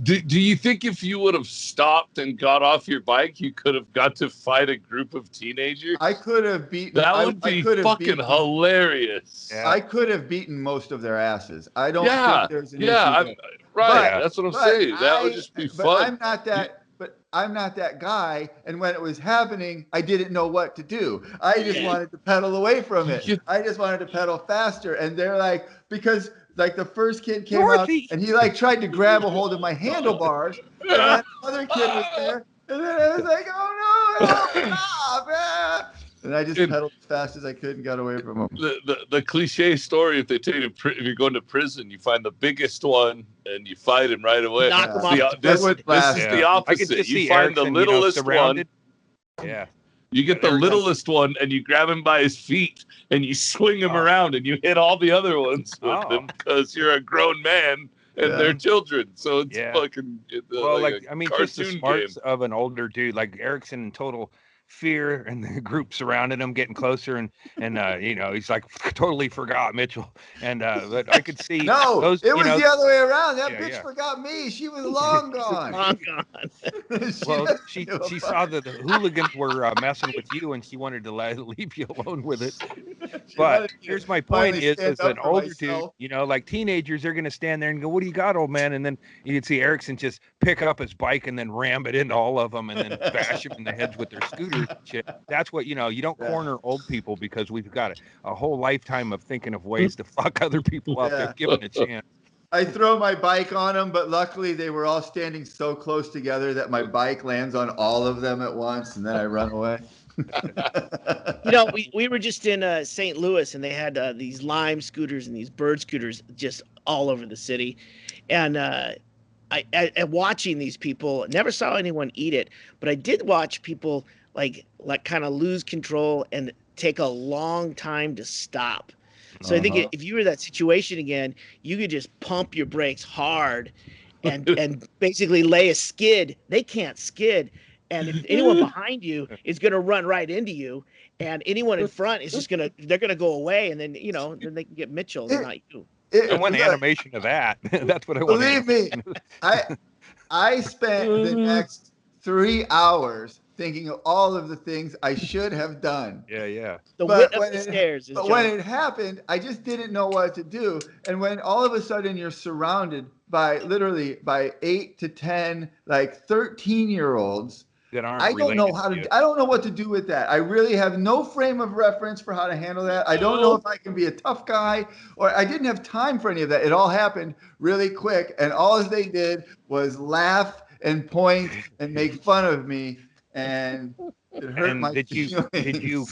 Do you think if you would have stopped and got off your bike, you could have got to fight a group of teenagers? I could have beaten. That would I be could have fucking beaten, hilarious. Yeah. I could have beaten most of their asses. I don't Yeah, think there's an yeah, issue there. right. But- That's what I'm But saying. That would just be but fun. I'm not that. But I'm not that guy. And when it was happening, I didn't know what to do. I just Yeah. wanted to pedal away from it. You- I just wanted to pedal faster. And they're like, because like the first kid came Dorothy! out and he like tried to grab a hold of my handlebars. And then another kid was there. And then I was like, oh no, stop. And I just And- pedaled as fast as I could and got away from him. The cliche story, if they take you if you're going to prison, you find the biggest one and you fight him right away. Knock him It's off. the- this, That would this last. is Yeah. the I could opposite. just You see find the Erickson, littlest surrounded. one. Yeah. You get the Erickson- littlest one and you grab him by his feet and you swing him around and you hit all the other ones with Oh. them because you're a grown man and Yeah. they're children. So it's Yeah. fucking Well, like, I mean, a just the cartoon smarts game. of an older dude, like Erickson in total fear, and the group surrounded him, getting closer, and you know, he's like totally forgot Mitchell, and but I could see No, those, it you was know, the other way around. That Yeah, bitch yeah. forgot me. She was long gone. Long gone. well, doesn't she give a she fuck. saw that the hooligans were messing with you, and she wanted to leave you alone with it. She But wanted to here's my point: finally stand is up an for older dude, myself. you know, like teenagers, they're gonna stand there and go, "What do you got, old man?" And then you can see Erickson just pick up his bike and then ram it into all of them, and then bash them in the heads with their scooters and shit. That's what, you know. You don't Yeah. corner old people because we've got a whole lifetime of thinking of ways to fuck other people up. Yeah. They're given a chance. I throw my bike on them, but luckily they were all standing so close together that my bike lands on all of them at once, and then I run away. You know, we were just in St. Louis, and they had these Lime scooters and these Bird scooters just all over the city, and I watching these people, never saw anyone eat it, but I did watch people like kind of lose control and take a long time to stop. So I think Uh-huh. if you were in that situation again, you could just pump your brakes hard and basically lay a skid. They can't skid. And if anyone behind you is going to run right into you, and anyone in front is just they're going to go away, and then, then they can get Mitchell, and not you. I want look, animation of that. That's what I want. Believe me, I spent the next 3 hours thinking of all of the things I should have done. Yeah. The But width of when the it- stairs is But when it happened, I just didn't know what to do. And when all of a sudden you're surrounded by literally by 8 to 10, like 13-year-olds that aren't I don't know related how to to. you. I don't know what to do with that. I really have no frame of reference for how to handle that. I don't know if I can be a tough guy, or I didn't have time for any of that. It all happened really quick, and all they did was laugh and point and make fun of me, and it hurt And my did you feelings.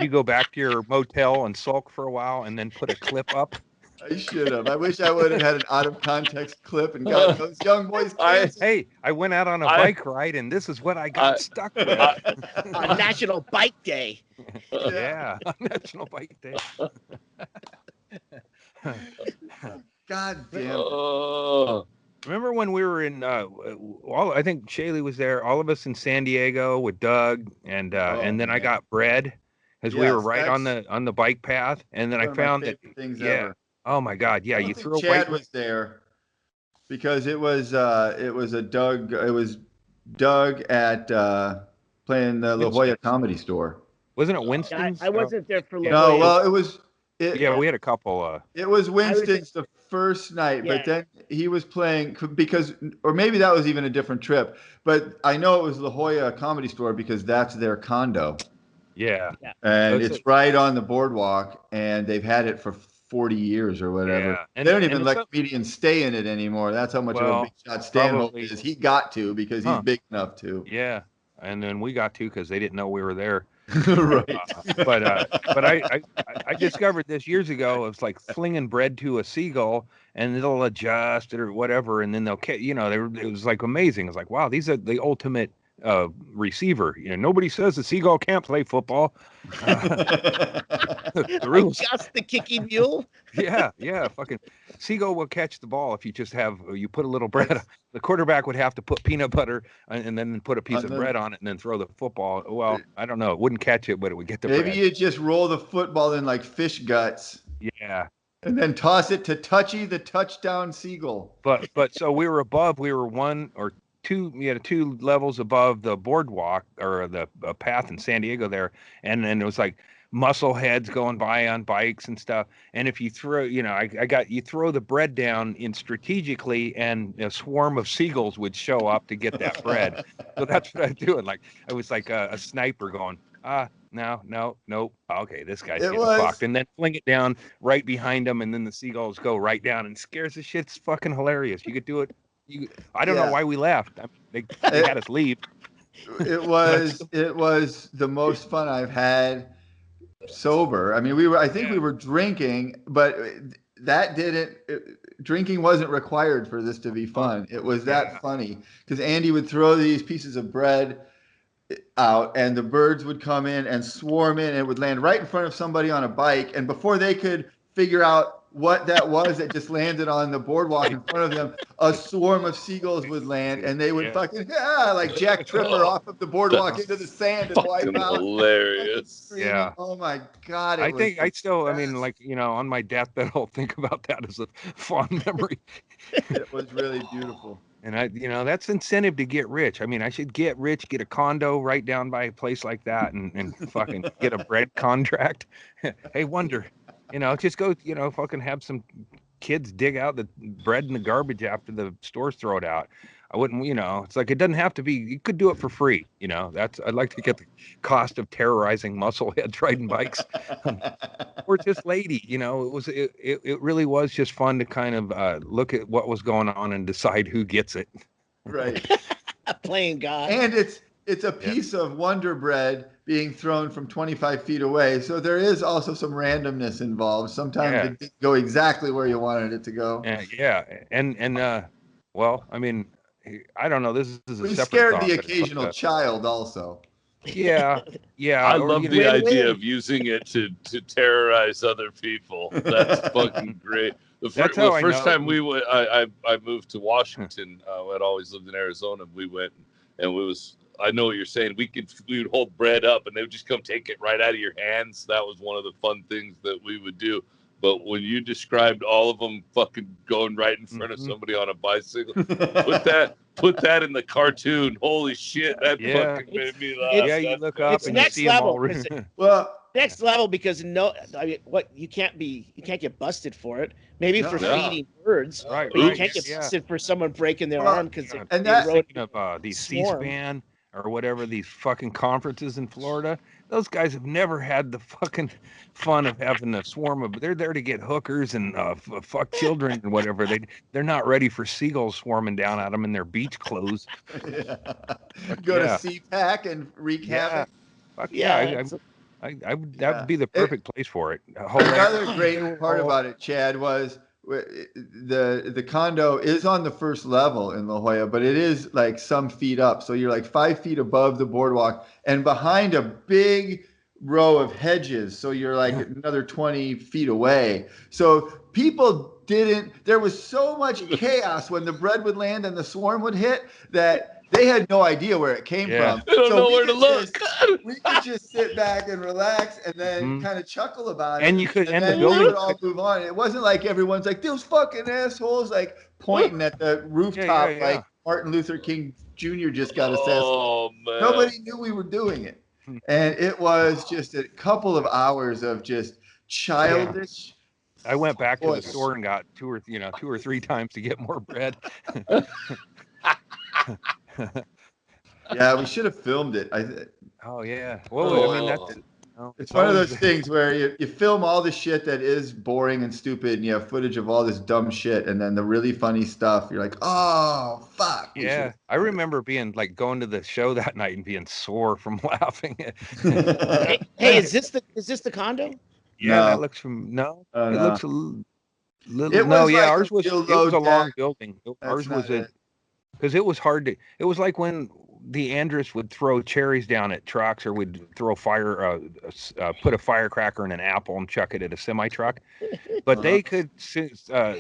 go back to your motel and sulk for a while and then put a clip up? I should have. I wish I would have had an out of context clip and got those young boys canceled. Hey, I went out on a I- bike ride and this is what I got I- stuck with. On National Bike Day. Yeah, National Bike Day. God damn it. Oh, Remember when we were in I think Shaylee was there, all of us in San Diego with Doug and then I man. got bread because we were Yes, right on that's the bike path, and then one I of my found that favorite things yeah. ever. Oh my God, yeah, I you don't think threw a Chad white was there because it was a Doug. It was Doug at playing the La Jolla Winston's. Comedy Store. Wasn't it I, Winston's? I wasn't there for La Yeah. No, Jolla. well, it was it. Yeah, we had a couple. It was was Winston's the first night, but Yeah. then he was playing because, or maybe that was even a different trip. But I know it was La Jolla Comedy Store because that's their condo, Yeah, and It's it's right on the boardwalk, and they've had it for 40 years or whatever. yeah, They don't even it's let comedians stay in it anymore. That's how much of a Well, big shot Stanhope probably- is. He got to because he's Huh. big enough to. yeah, and then we got to because they didn't know we were there. Right. But I discovered this years ago. It's like flinging bread to a seagull, and it'll adjust it or whatever, and then they'll it was like amazing. It's like, wow, these are the ultimate receiver. Nobody says the seagull can't play football. The rules. Just the kicking mule. Yeah, fucking seagull will catch the ball if you just you put a little bread. The quarterback would have to put peanut butter and then put a piece On of the- bread on it and then throw the football. Well, I don't know. It wouldn't catch it, but it would get the Maybe bread. you just roll the football in like fish guts Yeah, and then toss it to Touchy the touchdown seagull. but so we were one or two, two levels above the boardwalk or the path in San Diego there, and then it was like muscle heads going by on bikes and stuff. And if you throw, you throw the bread down in strategically, and a swarm of seagulls would show up to get that bread. So that's what I was doing. Like I was like a sniper going, no, nope. Okay, this guy's getting fucked, and then fling it down right behind him, and then the seagulls go right down and scares the shit. It's fucking hilarious. You could do it. I don't know why we left. I mean, they had us leave. It was the most fun I've had sober. I mean, I think we were drinking, but drinking wasn't required for this to be fun. It was that funny because Andy would throw these pieces of bread out and the birds would come in and swarm in and it would land right in front of somebody on a bike. And before they could figure out what that was that just landed on the boardwalk in front of them, a swarm of seagulls would land and they would fucking like Jack Tripper off of the boardwalk into the sand and wipe out. Hilarious. Yeah. Oh my God. I think I still, I mean, like, on my deathbed, I'll think about that as a fond memory. It was really beautiful. And that's incentive to get rich. I mean, I should get rich, get a condo right down by a place like that and fucking get a bread contract. Hey, Wonder, just go, fucking have some kids dig out the bread in the garbage after the stores throw it out. I wouldn't, it's like, it doesn't have to be, you could do it for free. I'd like to get the cost of terrorizing muscleheads riding bikes or just lady, it really was just fun to kind of look at what was going on and decide who gets it. Right. Playing God. And it's a piece of Wonder Bread being thrown from 25 feet away. So there is also some randomness involved. Sometimes it didn't go exactly where you wanted it to go. Yeah. And well, I mean, I don't know. This is a We separate scared thought, the but it's occasional like child also. Yeah. I love the win-win. idea of using it to terrorize other people. That's fucking great. The first time we went, I moved to Washington. I'd always lived in Arizona. We went and I know what you're saying. We would hold bread up and they would just come take it right out of your hands. That was one of the fun things that we would do. But when you described all of them fucking going right in front of somebody on a bicycle, put that in the cartoon. Holy shit, that fucking made me laugh. Yeah, you look up It's and you next see them all. level. Well, Next level because you can't get busted for it. Maybe for feeding birds, Right, but you right, can't get yeah. busted for someone breaking their arm because and they that's rode Thinking of these swarm. C-SPAN or whatever, these fucking conferences in Florida. Those guys have never had the fucking fun of having a swarm of. They're there to get hookers and fuck children and whatever. They're not ready for seagulls swarming down at them in their beach clothes. Yeah. Go to CPAC and wreak havoc. Fuck yeah, that would be the perfect place for it. Another great part about it, Chad, was the condo is on the first level in La Jolla, but it is like some feet up. So you're like 5 feet above the boardwalk and behind a big row of hedges. So you're like another 20 feet away. So people there was so much chaos when the bread would land and the swarm would hit that they had no idea where it came from. They don't know where to look. We could just sit back and relax and then kind of chuckle about it. And you could, and then the building we would all move on. It wasn't like everyone's like, those fucking assholes, like pointing at the rooftop like Martin Luther King Jr. just got assassinated. Oh, man. Nobody knew we were doing it. And it was just a couple of hours of just childish. I went back to the store and got two or three times to get more bread. Yeah, we should have filmed it. Oh yeah. Well, I mean that's. It's one of those things where you film all the shit that is boring and stupid, and you have footage of all this dumb shit, and then the really funny stuff. You're like, oh fuck. Yeah, I remember being like going to the show that night and being sore from laughing. Hey, is this the condo? Yeah, No. that looks from no. It looks a little. It No, was yeah, like ours was. It was a long building. Ours was because it was hard to. It was like when the Andrus would throw cherries down at trucks, or would throw put a firecracker in an apple and chuck it at a semi truck. But they could.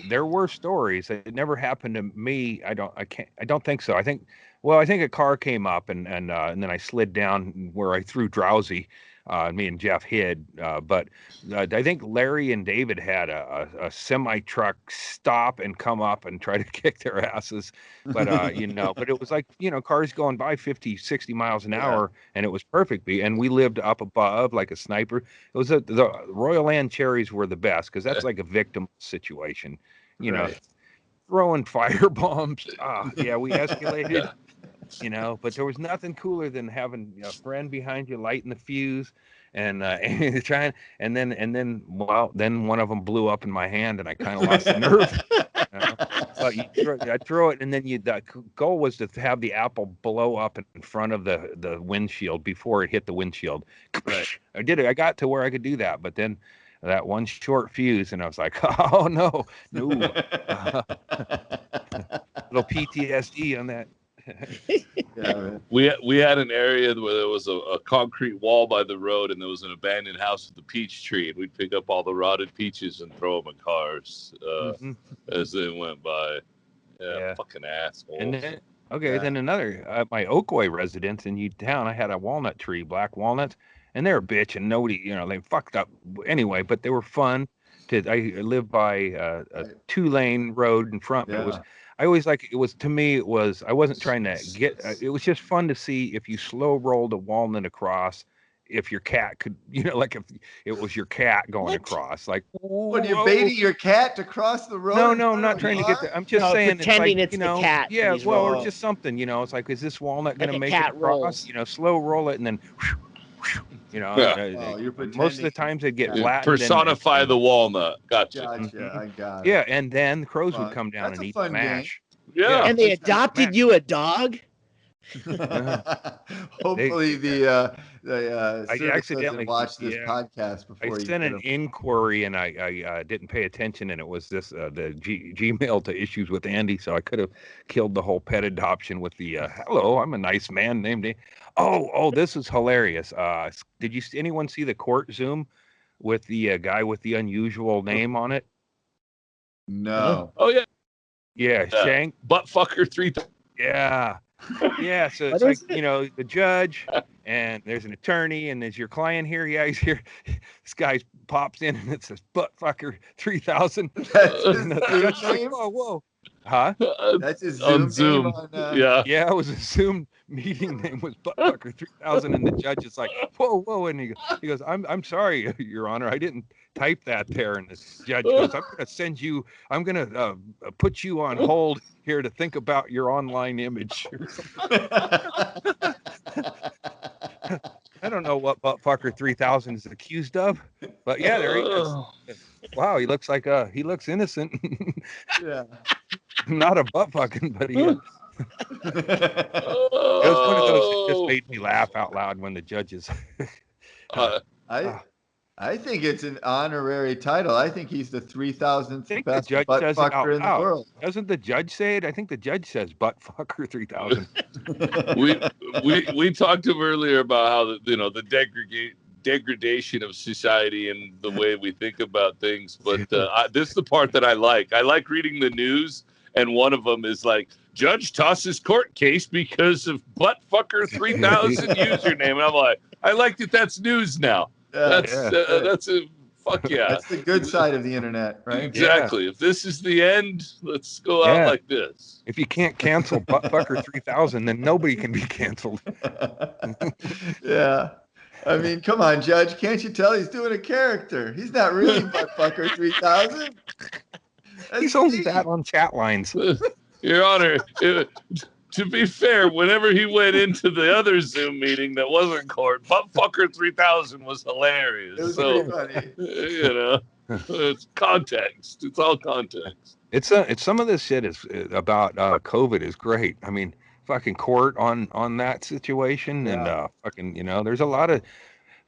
There were stories. It never happened to me. I don't think so. I think a car came up and then I slid down where I threw Drowsy. Me and Jeff hid, but I think Larry and David had a semi truck stop and come up and try to kick their asses. But but it was like, cars going by 50, 60 miles an hour, and it was perfect. And we lived up above like a sniper. It was the Royal Land cherries were the best because that's like a victim situation, throwing fire bombs. We escalated. But there was nothing cooler than having a friend behind you lighting the fuse and trying, and then one of them blew up in my hand and I kind of lost the nerve. But I throw it, and then the goal was to have the apple blow up in front of the windshield before it hit the windshield. Right. I did it. I got to where I could do that, but then that one short fuse, and I was like, oh no. Little PTSD on that. We had an area where there was a concrete wall by the road, and there was an abandoned house with a peach tree, and we'd pick up all the rotted peaches and throw them in cars as they went by. Fucking assholes. And then another my Oakwoy residence in Utah, I had a walnut tree, black walnuts, and they're a bitch, and nobody, they fucked up anyway, but they were fun. I lived by a 2-lane road in front, but it was. I always I wasn't trying to get, it was just fun to see if you slow rolled a walnut across, if your cat could, like if it was your cat going across, like. When you're baiting your cat to cross the road? No, I'm not trying to get there. I'm just saying pretending it's the cat. Yeah, or just something, it's like, is this walnut going to make it across? Slow roll it and then, most of the times they'd get flattened. Personify the walnut. Gotcha. I got it. Yeah, and then the crows would come down and eat the mash. Yeah. And they adopted you a dog? Hopefully the I accidentally watched this podcast before. I sent an inquiry and I didn't pay attention, and it was the Gmail to issues with Andy, so I could have killed the whole pet adoption with the hello, I'm a nice man named. Oh, this is hilarious. Did anyone see the court Zoom with the guy with the unusual name on it? No. Oh yeah. Yeah, Shank Buttfucker 3. Yeah. Yeah, so it's like, the judge, and there's an attorney, and there's your client here. Yeah, he's here. This guy pops in, and it says Buttfucker 3000. That's his Like, oh, whoa. Huh? That's his On Zoom Zoom. name on. Yeah. Yeah, it was a Zoom meeting name was Buttfucker 3000, and the judge is like, whoa, and he goes, I'm sorry, Your Honor, I didn't type that there, and the judge goes, I'm gonna put you on hold here to think about your online image. I don't know what Buttfucker 3000 is accused of, but yeah, there he is. Wow, he looks innocent. Yeah. Not a butt fucking, but he. It Oh. was one of those that just made me laugh out loud when the judges. I think it's an honorary title. I think he's the 3,000th best judge butt says it out fucker in the loud. world. Doesn't the judge say it? I think the judge says butt fucker 3000. we talked to him earlier about how the degradation of society and the way we think about things. But this is the part that I like. I like reading the news, and one of them is like, judge tosses court case because of buttfucker 3000 username. And I'm like, I like that. That's news now. Yeah, That's a fuck yeah. That's the good side of the internet, right? Exactly. Yeah. If this is the end, let's go out like this. If you can't cancel buttfucker 3000, then nobody can be canceled. Yeah. I mean, come on, Judge. Can't you tell he's doing a character? He's not really buttfucker 3000. He's only that on chat lines. Your Honor, to be fair, whenever he went into the other Zoom meeting that wasn't court, Buttfucker 3000 was hilarious. It was pretty funny. It's context. It's all context. It's some of this shit is about COVID is great. I mean, fucking court on that situation, and fucking, there's a lot of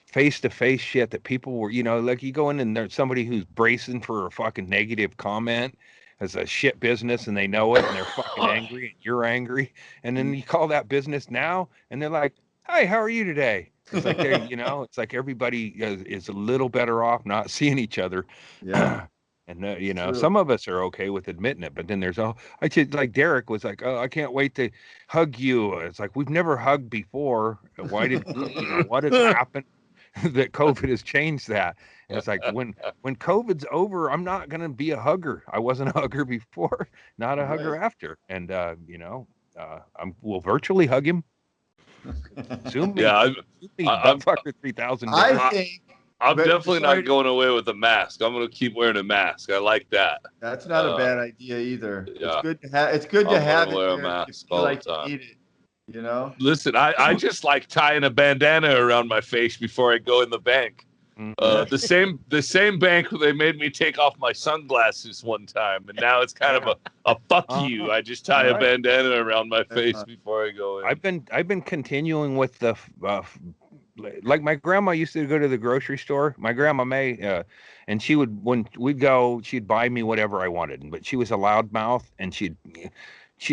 face-to-face shit that people were, like you go in and there's somebody who's bracing for a fucking negative comment as a shit business, and they know it, and they're fucking angry, and you're angry, and then you call that business now, and they're like, "Hi, how are you today?" It's like they, it's like everybody is a little better off not seeing each other. Yeah. And some of us are okay with admitting it, but then there's like Derek was like, "Oh, I can't wait to hug you." It's like, we've never hugged before. Why did what has happened that COVID has changed that? And it's like, when COVID's over, I'm not gonna be a hugger. I wasn't a hugger before, not a hugger after. And we'll virtually hug him. Zoom me. Yeah, I'm fucker 3000. I'm definitely not going away with a mask. I'm going to keep wearing a mask. I like that. That's not a bad idea either. Yeah. It's good to have it. Wear a mask all the time. You need it, Listen, I just like tying a bandana around my face before I go in the bank. The same bank where they made me take off my sunglasses one time, and now it's kind of a fuck you. I just tie a bandana around my face before I go in. I've been continuing with the like my grandma used to go to the grocery store. My grandma May, and she would, when we'd go, she'd buy me whatever I wanted. But she was a loudmouth, and she'd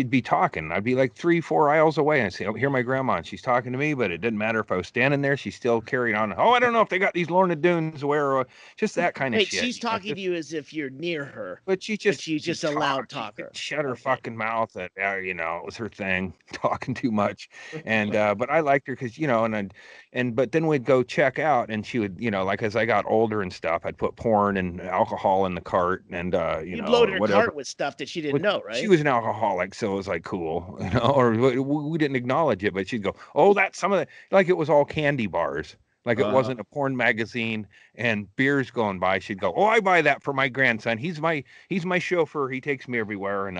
be talking. I'd be like 3-4 aisles away, and I'd say, "Oh, hear my grandma," and she's talking to me. But it didn't matter if I was standing there; she still carried on. "Oh, I don't know if they got these Lorna Doones where," just that kind of shit. She's talking to you as if you're near her. But she's just a loud talker. Shut her fucking mouth. That it was her thing, talking too much. And but I liked her because but then we'd go check out, and she would like, as I got older and stuff, I'd put porn and alcohol in the cart, and you loaded her cart with stuff that she didn't know, right? She was an alcoholic, so it was like cool, or we didn't acknowledge it, but she'd go, "Oh, that's some of the," like it was all candy bars. Like it wasn't a porn magazine and beers going by. She'd go, "Oh, I buy that for my grandson. He's my chauffeur. He takes me everywhere." And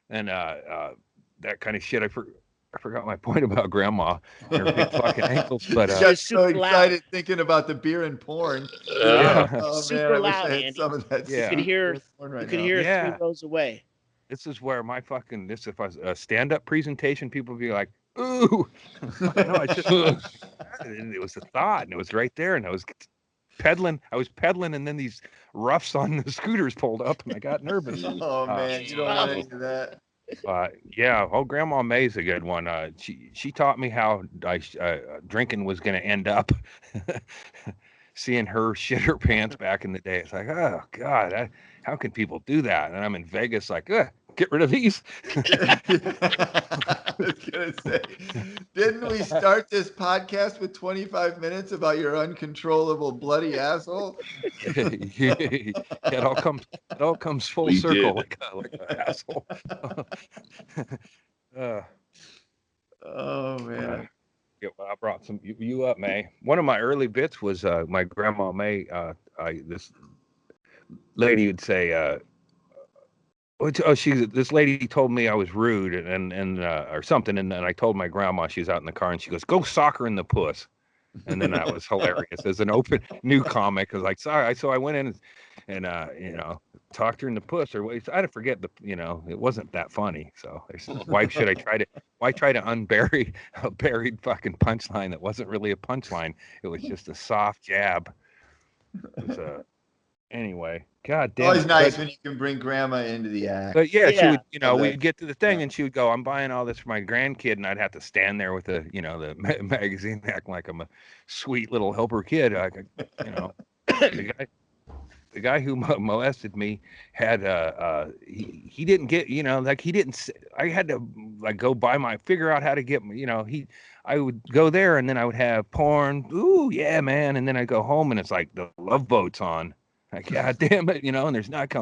that kind of shit. I forgot my point about grandma and her big fucking ankles. But just so excited thinking about the beer and porn. Oh, super man, loud, Andy. Some of that. You could hear 3 rows away. This is where if I was a stand-up presentation, people would be like, "Ooh," no, it was a thought, and it was right there, and I was pedaling, and then these roughs on the scooters pulled up, and I got nervous. Oh man, you don't want to do that. Yeah, Grandma May's a good one. She taught me how drinking was going to end up. Seeing her shit her pants back in the day, it's like, oh God, how can people do that? And I'm in Vegas, like, get rid of these. I was gonna say, didn't we start this podcast with 25 minutes about your uncontrollable bloody asshole? It all comes full We circle did. like an asshole. Oh man. Yeah, well, I brought you up, May. One of my early bits was my grandma May. This lady would say, this lady told me I was rude and or something, and then I told my grandma. She was out in the car, and she goes, "Go sock her in the puss." And then that was hilarious as an open new comic. I was like, sorry. So I went in and talked her in the puss, or I forget it wasn't that funny. So why try to unbury a buried fucking punchline that wasn't really a punchline? It was just a soft jab. It was, anyway, God damn. Always nice when you can bring grandma into the act. But yeah, she Yeah. would, we'd get to the thing and she would go, "I'm buying all this for my grandkid," and I'd have to stand there with the magazine acting like I'm a sweet little helper kid. The guy who molested me had he didn't get I had to figure out how to get I would go there and then I would have porn. Ooh yeah, man, and then I go home and it's like the Love Boat's on. Like, God damn it, and there's not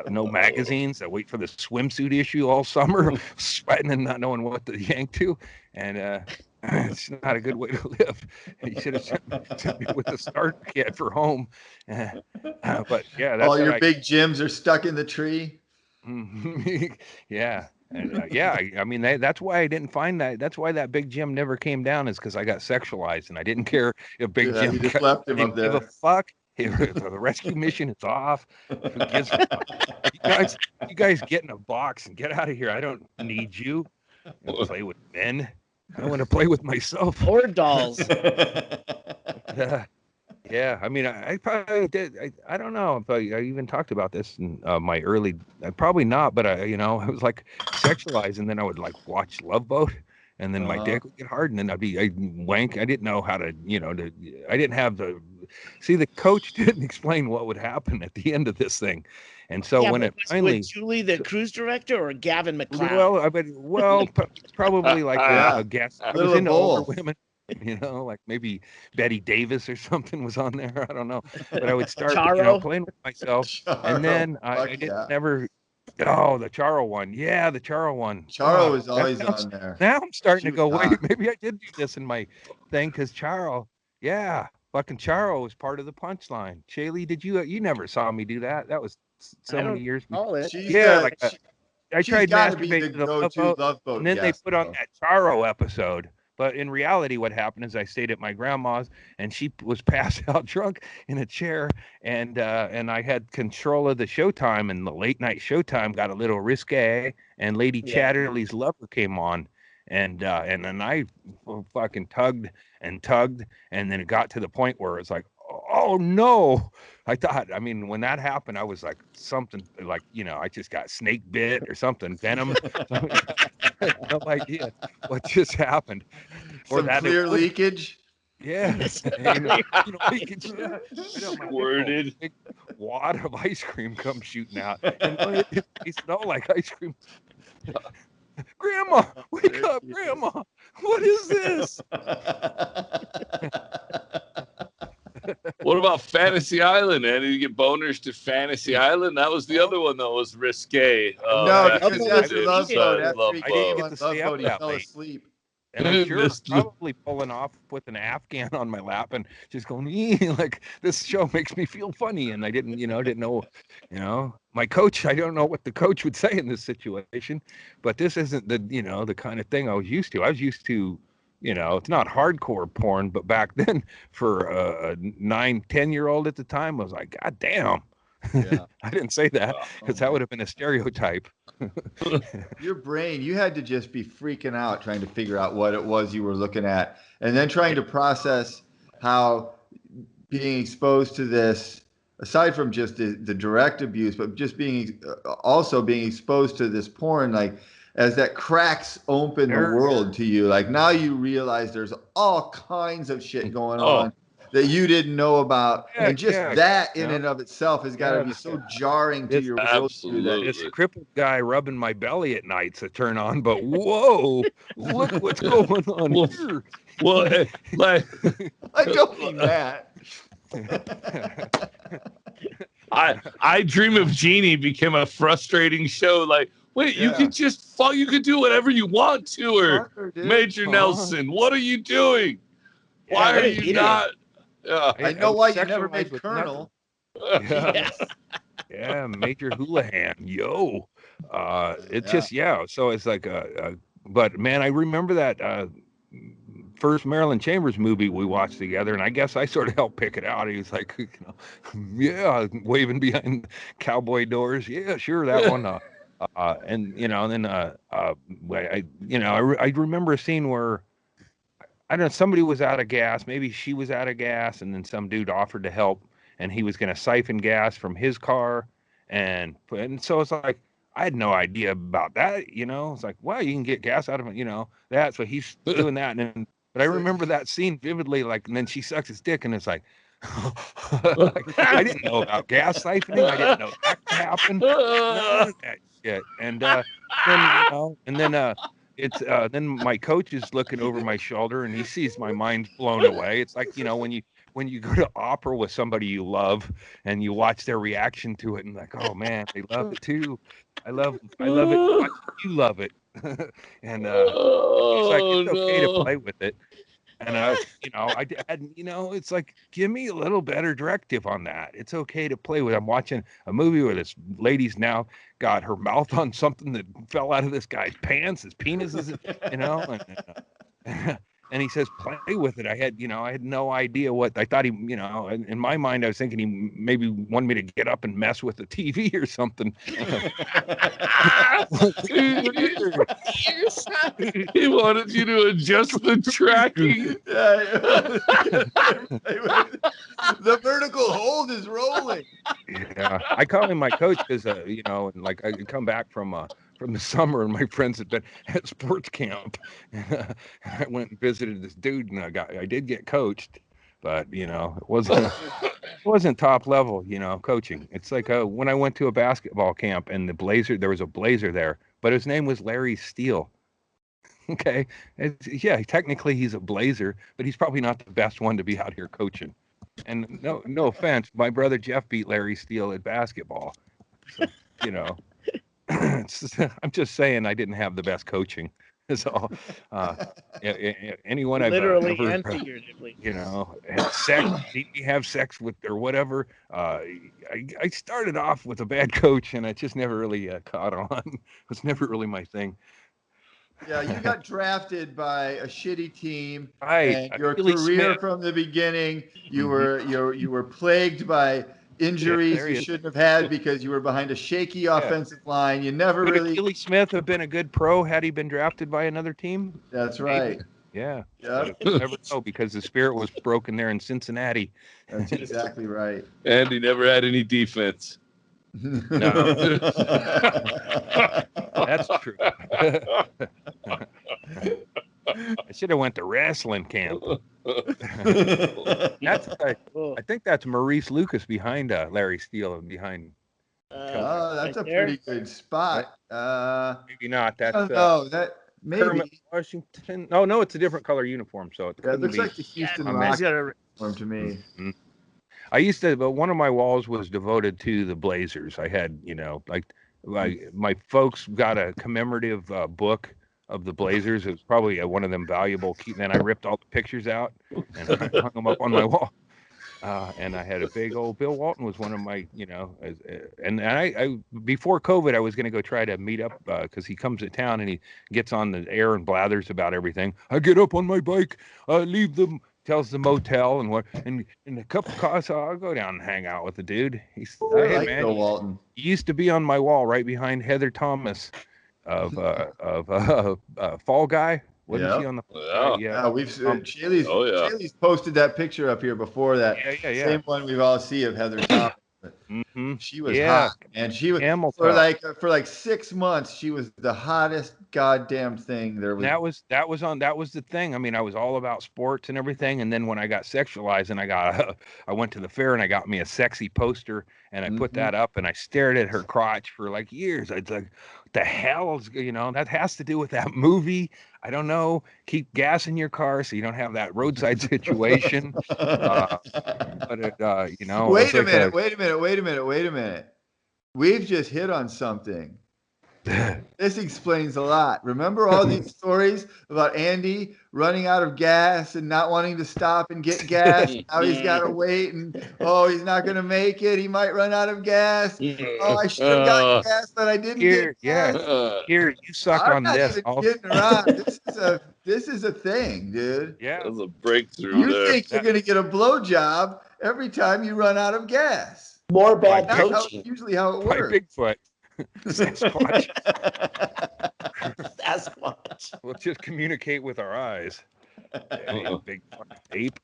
no magazines. I wait for the swimsuit issue all summer, sweating and not knowing what to yank to, and it's not a good way to live. You should have sent me with the starter kit for home. But yeah, that's all your big gyms are stuck in the tree. Yeah. And, I mean, that's why I didn't find that. That's why that big Jim never came down, is because I got sexualized and I didn't care if Big Jim you just left him up there. Give a fuck. The rescue mission is off. Who gives a fuck? You guys get in a box and get out of here. I don't need you. Play with men. I want to play with myself. Or dolls. Yeah, I mean, I probably did. I don't know if I even talked about this in my early. Probably not, but I was like sexualized, and then I would like watch Love Boat, and then my dick would get hard, and then I'd wank. I didn't know how to, I didn't have the. See, the coach didn't explain what would happen at the end of this thing, and so when it finally. Julie, the cruise director, or Gavin McLeod? Well, probably like a guest. I was into older women. Like maybe Betty Davis or something was on there. I don't know. But I would start playing with myself. Charo, and then I didn't never. Oh, the Charo one. Yeah, the Charo one. Charo is always on there. Now I'm starting to go, wait, maybe I did do this in my thing, because Charo, fucking Charo was part of the punchline. Shaylee, did you never saw me do that? That was so many years before. I tried masturbating to the Love Boat, and then they put on that Charo episode. But in reality, what happened is I stayed at my grandma's, and she was passed out drunk in a chair, and I had control of the showtime, and the late night showtime got a little risque, and Lady Chatterley's Lover came on, and then I fucking tugged, and then it got to the point where it's like, oh no. I mean, when that happened, I was like something like, I just got snake bit or something, venom. No idea what just happened. Or that clear leakage. Yeah. Leakage. Worded. Big wad of ice cream comes shooting out. And it smelled like ice cream. Grandma, wake up, Grandma. What is this? What about Fantasy Island, man? Did you get boners to Fantasy Island? That was the other one that was risque. No, because after Love Boat, I didn't get to stay up that fell late. asleep. And I'm sure probably pulling off with an Afghan on my lap and just going, like, this show makes me feel funny. And I didn't know, my coach, I don't know what the coach would say in this situation, but this isn't the kind of thing I was used to. I was used to, it's not hardcore porn, but back then for a 9-10-year-old at the time, I was like, God damn. Yeah. I didn't say that because that would have been a stereotype. Your brain, you had to just be freaking out trying to figure out what it was you were looking at, and then trying to process how being exposed to this, aside from just the direct abuse, but just being exposed to this porn, like as that cracks open the world to you, like now you realize there's all kinds of shit going on that you didn't know about, Yeah, and just yeah, that in yeah. and of itself has got to Yeah, be so jarring to It's your worldview that Absolutely. This crippled guy rubbing my belly at nights to turn on, but whoa, look what's going on Well, here. Well, like I don't mean that. I Dream of Jeannie became a frustrating show. Like, wait, you Yeah. could just fall, you could do whatever you want to, or Fucker, dude. Major Nelson, what are you doing? Why what are an you idiot. not? Yeah. I know was why you never sexualized made with Colonel. Yeah. Yeah. Yeah, Major Houlihan, yo. It's Yeah. just so it's like but man, I remember that first Marilyn Chambers movie we watched together, and I guess I sort of helped pick it out. He was like, yeah, waving behind cowboy doors. Yeah, sure, that one. And then I remember a scene where I don't know, somebody was out of gas, maybe she was out of gas, and then some dude offered to help, and he was going to siphon gas from his car, and so it's like I had no idea about that, It's like, wow, you can get gas out of it, that. So he's doing that, but I remember that scene vividly, like, and then she sucks his dick, and it's like, like, I didn't know about gas siphoning. I didn't know that could happen. None of that shit. And then it's then my coach is looking over my shoulder and he sees my mind blown away. It's like, when you go to opera with somebody you love and you watch their reaction to it and like, oh man, they love it too. I love it. Watch you love it. And it's like, it's okay to play with it. And I had, it's like, give me a little better directive on that. It's okay to play with. I'm watching a movie where this lady's now got her mouth on something that fell out of this guy's pants. His penis is, and he says, play with it. I had no idea what I thought he, in my mind, I was thinking he maybe wanted me to get up and mess with the TV or something. He wanted you to adjust the tracking. The vertical hold is rolling. Yeah, I call him my coach because, and like I come back from the summer and my friends had been at sports camp. I went and visited this dude and I did get coached, but it wasn't top level, coaching. It's like when I went to a basketball camp and there was a Blazer there, but his name was Larry Steele. Okay. Technically he's a Blazer, but he's probably not the best one to be out here coaching. And no offense, my brother Jeff beat Larry Steele at basketball. So, I'm just saying I didn't have the best coaching. So anyone I've Literally ever, and figuratively. had sex, seen me have sex with or whatever. I started off with a bad coach, and I just never really caught on. It was never really my thing. Yeah, you got drafted by a shitty team. Right. And your career from the beginning, you were plagued by injuries you shouldn't have had because you were behind a shaky offensive line. You never really. Achilles Smith have been a good pro had he been drafted by another team? That's right. Yeah. Yeah. Never know because the spirit was broken there in Cincinnati. That's exactly right. And he never had any defense. No. That's true. I should have went to wrestling camp. I think that's Maurice Lucas behind Larry Steele and behind. That's a pretty good spot. Maybe not. That's that maybe Kermit Washington. No, it's a different color uniform. So it looks like the Houston Rockets uniform to me. Mm-hmm. I used to, but one of my walls was devoted to the Blazers. I had, my folks got a commemorative book of the Blazers. It was probably one of them valuable. Then I ripped all the pictures out and I hung them up on my wall. And I had a big old Bill Walton was one of my, and I before COVID, I was going to go try to meet up because he comes to town and he gets on the air and blathers about everything. I get up on my bike, leave them. Tells the motel and a cup of coffee. So I'll go down and hang out with the dude. He's hey, man, Bill Walton. He used to be on my wall right behind Heather Thomas of Fall Guy. Wasn't she on the? Yeah, we've Shaylee's posted that picture up here before that. Yeah. Same one we've all seen of Heather Thomas. Mm-hmm. She was Yeah. hot, and she was Camel for toe. like 6 months. She was the hottest goddamn thing there was. That was the thing. I mean, I was all about sports and everything, and then when I got sexualized, and I went to the fair and I got me a sexy poster, and I put that up, and I stared at her crotch for like years. I'd like, what the hell is, that has to do with that movie. I don't know. Keep gas in your car so you don't have that roadside situation. But it, Wait it's a like minute. Wait a minute. We've just hit on something. This explains a lot. Remember all these stories about Andy running out of gas and not wanting to stop and get gas? Now he's got to wait, and he's not going to make it. He might run out of gas. Oh, I should have got gas, but I didn't get gas. Here, you suck I'm on not this. even kidding around. This is a thing, dude. Yeah. That was a breakthrough You there. think you're going to get a blowjob every time you run out of gas? More bad Like coaching. Usually how it By works. Bigfoot. Sasquatch. Sasquatch. We'll just communicate with our eyes. You big fucking ape.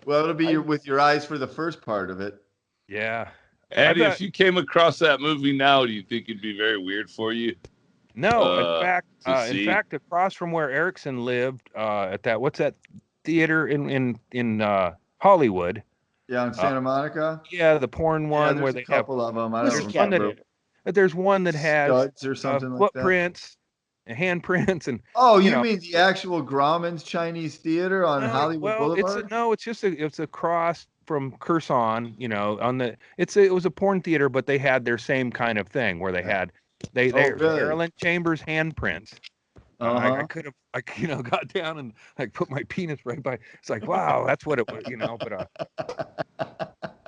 Well, it'll be with your eyes for the first part of it. Yeah. Andy, if you came across that movie now, do you think it'd be very weird for you? No, in fact, across from where Erickson lived, at what's that theater in Hollywood? Yeah, in Santa Monica. Yeah, the porn one where they have a couple of them. I don't remember. There's one that has Studs or something like that. footprints and handprints and. Oh, you mean the actual Grauman's Chinese Theater on Hollywood Boulevard? It's a cross from Kherson, it was a porn theater, but they had their same kind of thing where they had Marilyn Chambers handprints. I could have, got down and like put my penis right by. It's like, wow, that's what it was,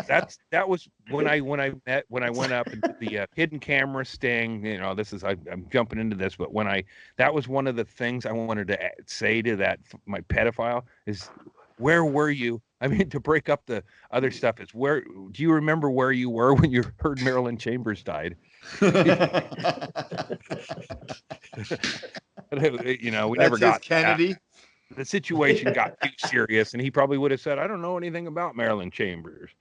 But that was when I went up into the hidden camera sting. I'm jumping into this, but that was one of the things I wanted to say to my pedophile is, where were you? I mean, to break up the other stuff is do you remember where you were when you heard Marilyn Chambers died? We never got Kennedy. The situation got too serious, and he probably would have said, I don't know anything about Marilyn Chambers.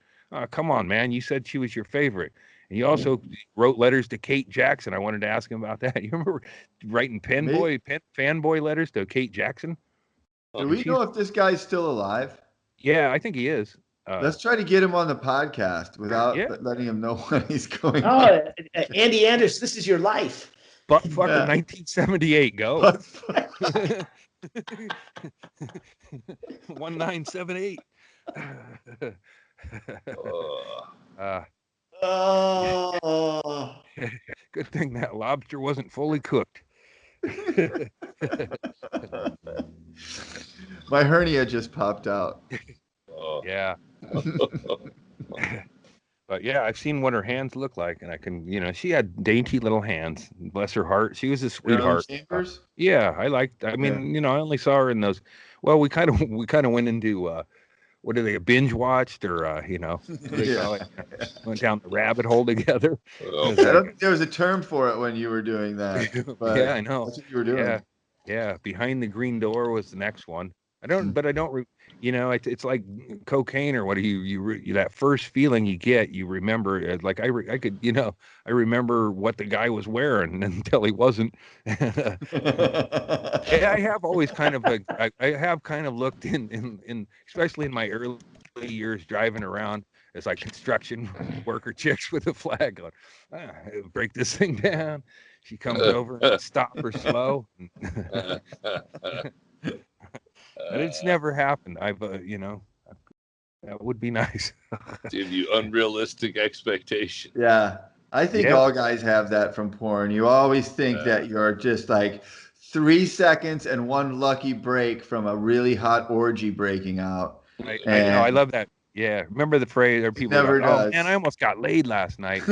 Come on, man. You said she was your favorite. And you also wrote letters to Kate Jackson. I wanted to ask him about that. You remember writing fanboy letters to Kate Jackson? Do we know if this guy's still alive? Yeah, I think he is. Let's try to get him on the podcast without letting him know when he's going. Andy Anders, this is your life. Butt fucking 1978, go. 1978. Good thing that lobster wasn't fully cooked. My hernia just popped out. Yeah. But yeah, I've seen what her hands look like, and I can, she had dainty little hands. Bless her heart. She was a sweetheart. Yeah, I mean, I only saw her in those. Well, we kind of went into what are they, binge watched or went down the rabbit hole together. I don't think there was a term for it when you were doing that. But yeah, I know. That's what you were doing. Yeah. Behind the Green Door was the next one. It's like cocaine or what you that first feeling you get, you remember. Like I remember what the guy was wearing until he wasn't. I have always kind of looked in especially in my early years driving around as like construction worker chicks with a flag on. Break this thing down. She comes over and stop her slow. But it's never happened. That would be nice. Give you unrealistic expectations. Yeah. I think all guys have that from porn. You always think that you're just like 3 seconds and one lucky break from a really hot orgy breking out. I love that. Yeah, remember the phrase? Or people never go, does. Oh man, I almost got laid last night.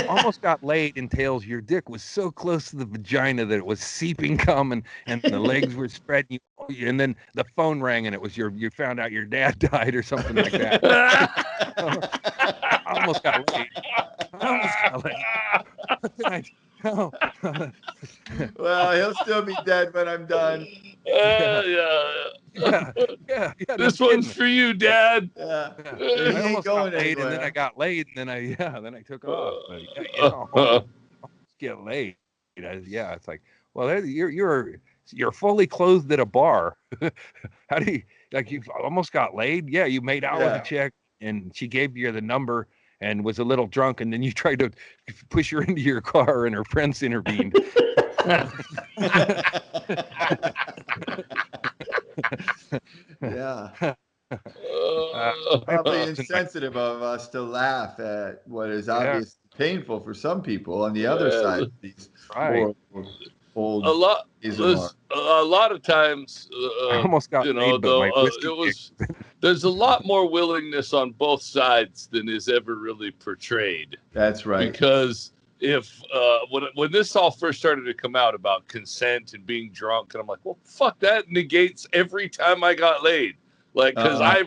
Almost got laid entails your dick was so close to the vagina that it was seeping cum, and the legs were spreading. And then the phone rang, and it was you found out your dad died or something like that. I almost got laid. Well, he'll still be dead when I'm done. Yeah. Yeah. No This kidding. one's for you, Dad. Yeah. Yeah. He I ain't almost got going laid, and then anywhere. I got laid, and then I took off. But almost get laid. Yeah, it's like, well, you're fully clothed at a bar. How do you like? You almost got laid. Yeah, you made out with a Yeah. chick, and she gave you the number and was a little drunk, and then you tried to push her into your car, and her friends intervened. Yeah. I Probably was in my- insensitive of us to laugh at what is Yeah. obviously painful for some people on the other side of these Right. old a lot. days of There's a lot of times, I almost got you know, laid, but though my whiskey it was. There's a lot more willingness on both sides than is ever really portrayed. That's right. Because if when this all first started to come out about consent and being drunk, and I'm like, well, fuck, that negates every time I got laid. Like, because I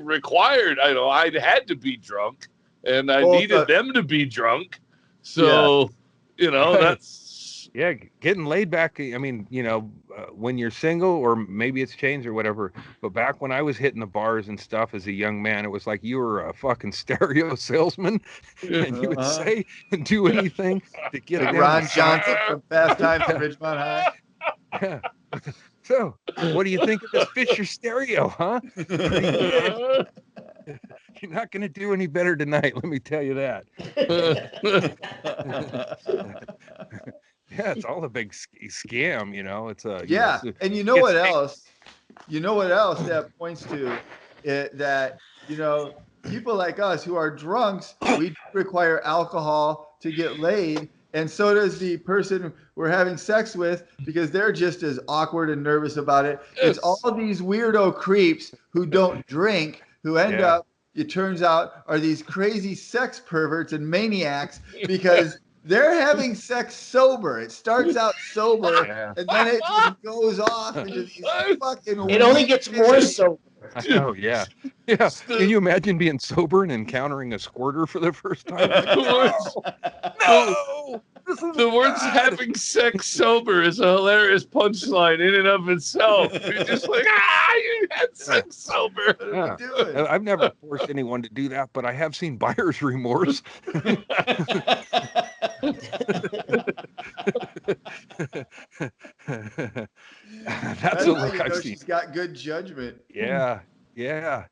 had to be drunk, and I needed them to be drunk. So, that's yeah, getting laid back. I mean, when you're single, or maybe it's changed or whatever. But back when I was hitting the bars and stuff as a young man, it was like you were a fucking stereo salesman, and you would say and do anything to get like them. Ron Johnson from Fast Times at Ridgemont High. Yeah. So, what do you think of this Fisher stereo, huh? You're not going to do any better tonight, let me tell you that. Yeah, it's all a big scam, It's a yeah, and you know what else? You know what else that points to it, that people like us who are drunks, we require alcohol to get laid, and so does the person we're having sex with, because they're just as awkward and nervous about it. It's all these weirdo creeps who don't drink who end up, it turns out, are these crazy sex perverts and maniacs because they're having sex sober. It starts out sober, and then it just goes off into these fucking. It only gets more sober. Oh yeah. Can you imagine being sober and encountering a squirter for the first time? No. The words "having sex sober" is a hilarious punchline in and of itself. You're just like, you had sex sober. I've never forced anyone to do that, but I have seen buyer's remorse. That's a look I've seen. She's got good judgment. Yeah. Yeah.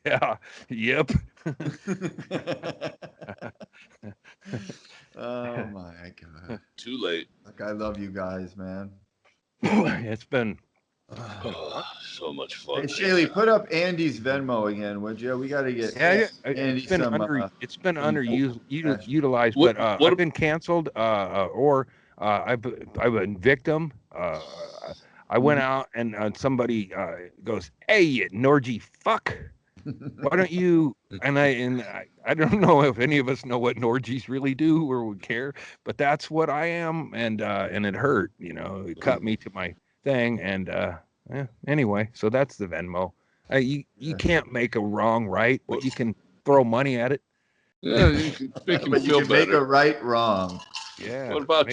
Yeah. Yep. Oh my God. Too late. Like, I love you guys, man. It's been so much fun. Hey, Shaylee, put up Andy's Venmo again, would you? We got to get Andy it's been some. It's been underutilized, but I've been canceled, or I've been victim. I went out and somebody goes, "Hey, you Norgy fuck. Why don't you?" And I don't know if any of us know what Norgies really do or would care, but that's what I am, and it hurt. It cut me to my thing, and anyway, so that's the Venmo. You can't make a wrong right, but you can throw money at it. Yeah, you can make him but feel you can better. make a right wrong. Yeah. What about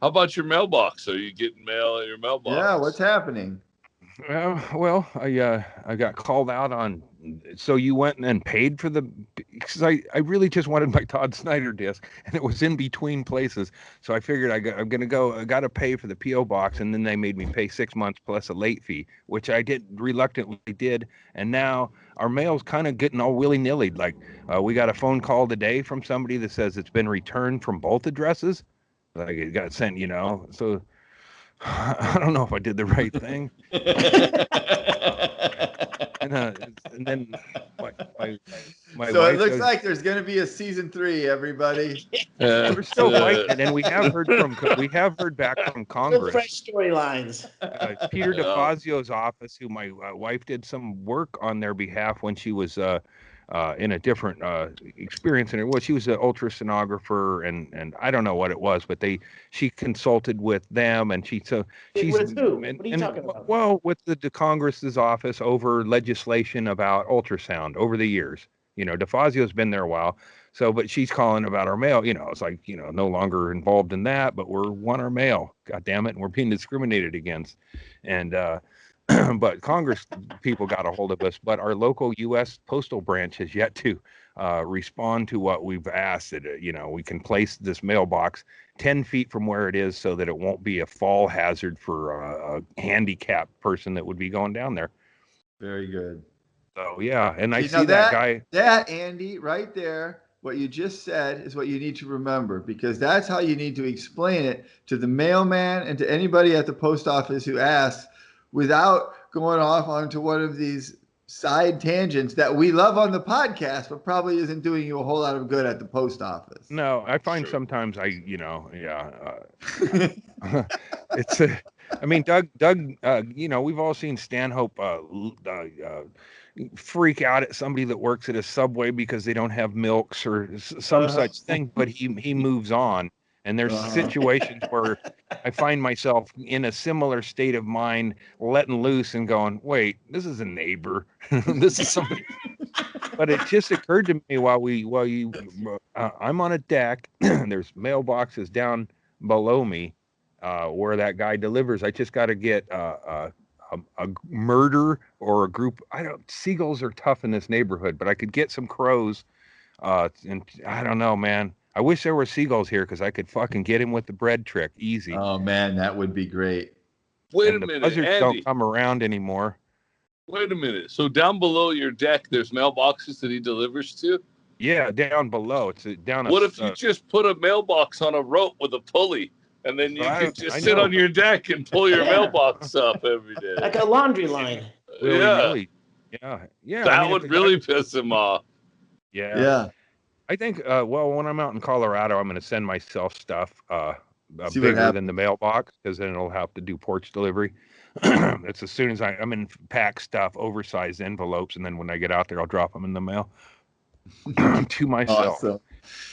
how about your mailbox? Are you getting mail at your mailbox? Yeah, what's happening? Well, I got called out on. So you went and paid for because I really just wanted my Todd Snyder disc, and it was in between places. So I figured I got to pay for the PO box, and then they made me pay 6 months plus a late fee, which I reluctantly did. And now our mail's kind of getting all willy nilly. Like we got a phone call today from somebody that says it's been returned from both addresses. Like it got sent, So I don't know if I did the right thing. And then my so wife it looks like there's going to be a season 3, everybody. We're still fighting, and we have heard back from Congress. Fresh storylines. Peter DeFazio's office, who my wife did some work on their behalf when she was in a different experience. And she was an ultrasonographer, and I don't know what it was, but she consulted with them, and she's with who? What are you talking about? Well, with the Congress's office over legislation about ultrasound over the years. DeFazio's been there a while, So, but she's calling about our mail. It's like, no longer involved in that, but we want our mail. God damn it. And we're being discriminated against. And, but Congress people got a hold of us, but our local U.S. postal branch has yet to respond to what we've asked. That we can place this mailbox 10 feet from where it is so that it won't be a fall hazard for a handicapped person that would be going down there. Very good. So yeah, and I see that guy. That Andy, right there. What you just said is what you need to remember, because that's how you need to explain it to the mailman and to anybody at the post office who asks, without going off onto one of these side tangents that we love on the podcast, but probably isn't doing you a whole lot of good at the post office. No, I find sometimes it's I mean, Doug, we've all seen Stanhope freak out at somebody that works at a Subway because they don't have milks or some such thing, but he moves on. And there's situations where I find myself in a similar state of mind, letting loose and going, wait, this is a neighbor. This is somebody. But it just occurred to me I'm on a deck. There's mailboxes down below me where that guy delivers. I just got to get a murder or a group. Seagulls are tough in this neighborhood, but I could get some crows. And I don't know, man. I wish there were seagulls here because I could fucking get him with the bread trick easy. Oh man, that would be great. Wait a minute, buzzards Andy. Don't come around anymore. Wait a minute. So down below your deck, there's mailboxes that he delivers to? Yeah, down below. It's down. What if you just put a mailbox on a rope with a pulley, and then you can just sit on your deck and pull your mailbox up every day, like a laundry line? Yeah. That would really piss him off. Yeah. I think, when I'm out in Colorado, I'm going to send myself stuff bigger than the mailbox, because then it'll have to do porch delivery. It's as soon as I'm in pack stuff, oversized envelopes, and then when I get out there, I'll drop them in the mail to myself. Awesome.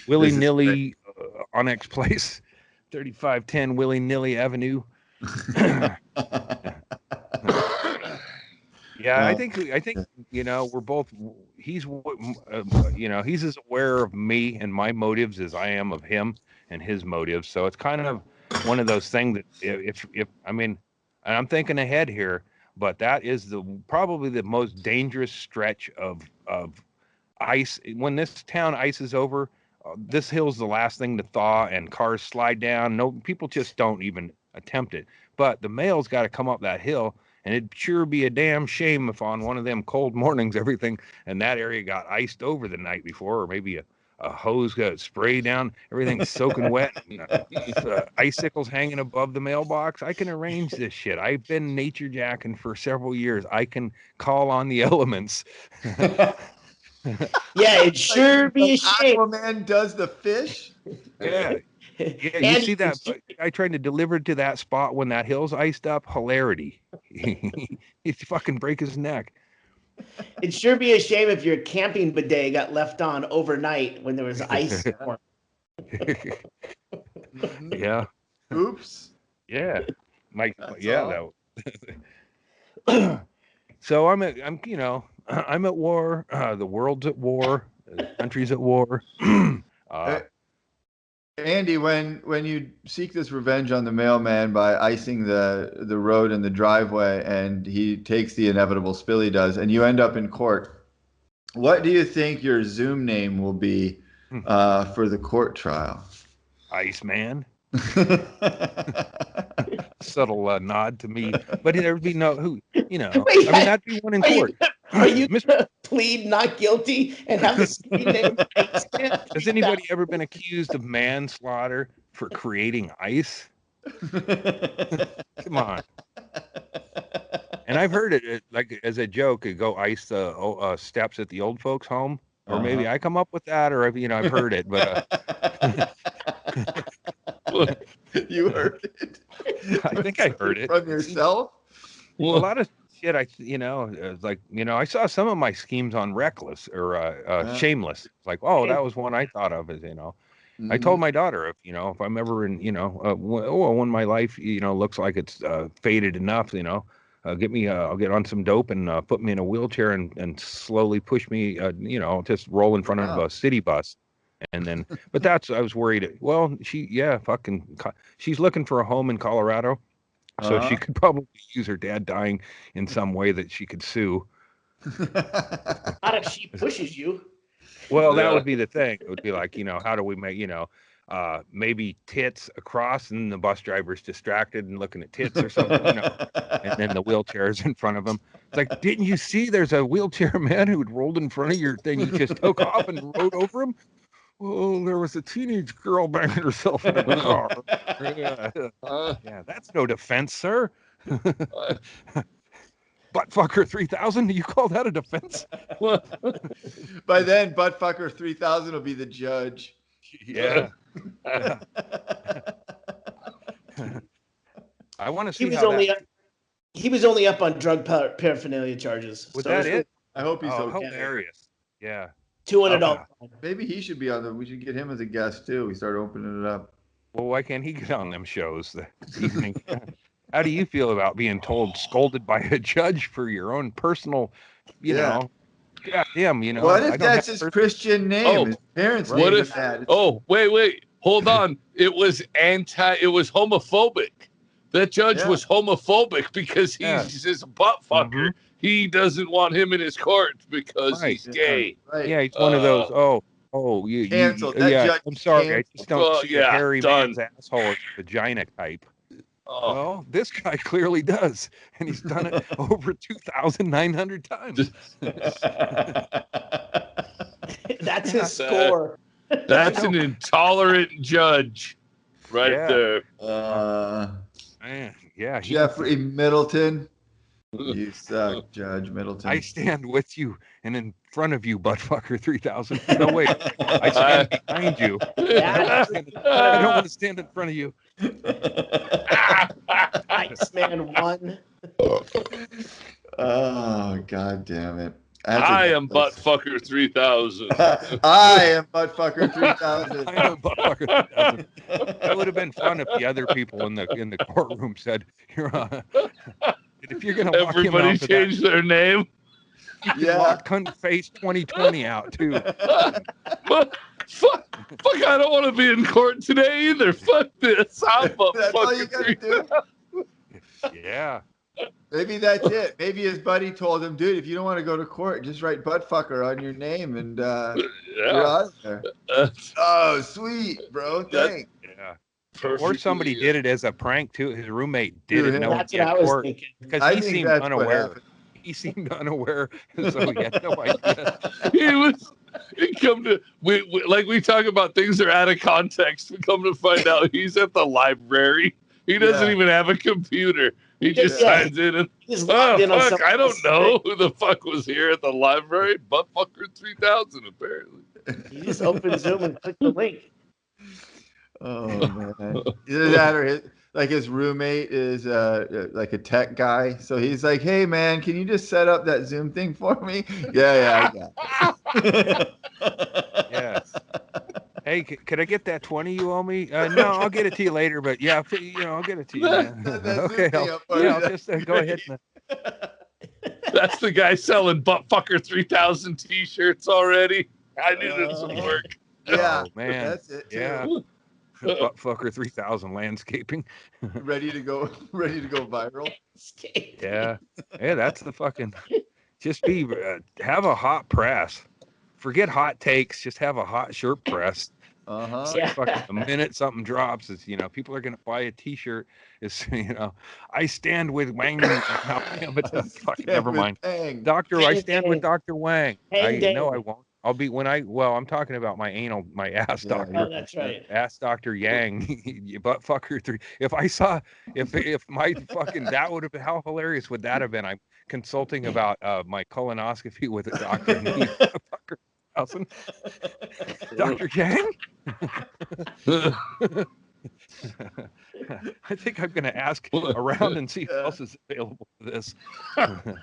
Willy-nilly Onyx Place, 3510 Willy-nilly Avenue. Yeah, I think we're both. He's he's as aware of me and my motives as I am of him and his motives. So it's kind of one of those things that if and I'm thinking ahead here, but that is probably the most dangerous stretch of ice. When this town ices over, this hill's the last thing to thaw, and cars slide down. No, people just don't even attempt it. But the mail's got to come up that hill. And it'd sure be a damn shame if on one of them cold mornings, everything in that area got iced over the night before, or maybe a hose got sprayed down, everything's soaking wet, icicles hanging above the mailbox. I can arrange this shit. I've been nature jacking for several years. I can call on the elements. Yeah, it'd sure be a shame. Aquaman does the fish. Yeah. Yeah, you see that guy trying to deliver to that spot when that hill's iced up? Hilarity. He'd fucking break his neck. It'd sure be a shame if your camping bidet got left on overnight when there was ice. Yeah. Oops. Yeah. That. So I'm at war. The world's at war. The country's at war. Andy, when you seek this revenge on the mailman by icing the road and the driveway, and he takes the inevitable spill he does, and you end up in court, what do you think your Zoom name will be for the court trial? Iceman. Subtle nod to me, but there'd be that'd be one in court. Are you gonna plead not guilty and have the screen name Iceman? Has anybody ever been accused of manslaughter for creating ice? Come on. And I've heard it like as a joke. Go ice the steps at the old folks' home, or maybe I come up with that, or I've heard it, but. You heard it? I think I heard it from yourself. Well, a lot of shit. I saw some of my schemes on Reckless or Shameless. It's like, that was one I thought of as Mm-hmm. I told my daughter if I'm ever in when my life looks like it's faded enough, get me I'll get on some dope and put me in a wheelchair and slowly push me just roll in front of a city bus. And then, but I was worried. Well, she's looking for a home in Colorado. So she could probably use her dad dying in some way that she could sue. Not if she pushes you. Well, that would be the thing. It would be like, how do we make, maybe tits across and the bus driver's distracted and looking at tits or something, and then the wheelchair's in front of him. It's like, didn't you see there's a wheelchair man who had rolled in front of your thing? You just took off and rode over him? Oh, there was a teenage girl banging herself in a car. Yeah, that's no defense, sir. Buttfucker 3000, you call that a defense? By then, Buttfucker 3000 will be the judge. Yeah. I want to see he was only up on drug paraphernalia charges. Was that it? I hope he's okay. Hilarious. Yeah. $200. Maybe he should be on we should get him as a guest too. We start opening it up. Well, why can't he get on them shows the evening? How do you feel about being scolded by a judge for your own personal, know? Goddamn, What if that's his Christian name? His parents' name is that. Oh, wait, hold on. It was homophobic. That judge was homophobic because he's a butt fucker. Mm-hmm. He doesn't want him in his court because he's gay. Right. Yeah, he's one of those. You canceled. I'm sorry. I just don't see a hairy man's asshole as a vagina type. Oh. Well, this guy clearly does, and he's done it over 2,900 times. That's his score. That's an intolerant judge, there. Man, yeah. Jeffrey Middleton, you suck, Judge Middleton. I stand with you and in front of you, Buttfucker 3000. No, wait. I stand behind you. I don't want to stand in front of you. Iceman 1. Oh, God damn it. I am Buttfucker 3000. I am Buttfucker 3000. I am Buttfucker 3000. That would have been fun if the other people in the courtroom said, if you're going to walk everybody him out changed their name. Walk Cunt Face 2020 out too. Fuck, I don't want to be in court today either. Fuck this. I'm That's all you gotta do. Yeah. Maybe that's it. Maybe his buddy told him, dude, if you don't want to go to court, just write Buttfucker on your name and you're out there. Oh, sweet, bro. Thanks. Yeah. Or somebody did it as a prank too. His roommate didn't know that's what I was thinking. Because he seemed unaware. He seemed unaware, so he had no idea. We talk about things that are out of context. We come to find out he's at the library. He doesn't even have a computer. He just signs in and I don't know who the fuck was here at the library. Buttfucker 3000 apparently. You just open Zoom and click the link. Oh man! Either that or his roommate is like a tech guy, so he's like, "Hey man, can you just set up that Zoom thing for me?" Yeah, I got it. Yes. Hey, could I get that 20 you owe me? No, I'll get it to you later. But yeah, I'll get it to you. Okay, I'll just go ahead. That's the guy selling Buttfucker 3000 T-shirts already. I knew this would work. Yeah, oh, man, that's it too. Yeah. Buttfucker 3000 landscaping. ready to go viral. Yeah, that's the fucking. Just have a hot press. Forget hot takes. Just have a hot shirt press. Fucking the minute something drops, is people are gonna buy a T-shirt. Is I stand with Wang. Never mind. Doctor, I stand with Dr. Wang. No, I won't. I'll be I'm talking about my ass doctor. Oh, that's right. Ass Dr. Yang, Buttfucker 3. If my fucking, that would have been, how hilarious would that have been? I'm consulting about my colonoscopy with a doctor. Buttfucker 3000. Dr. Yang? I think I'm going to ask around and see who else is available for this.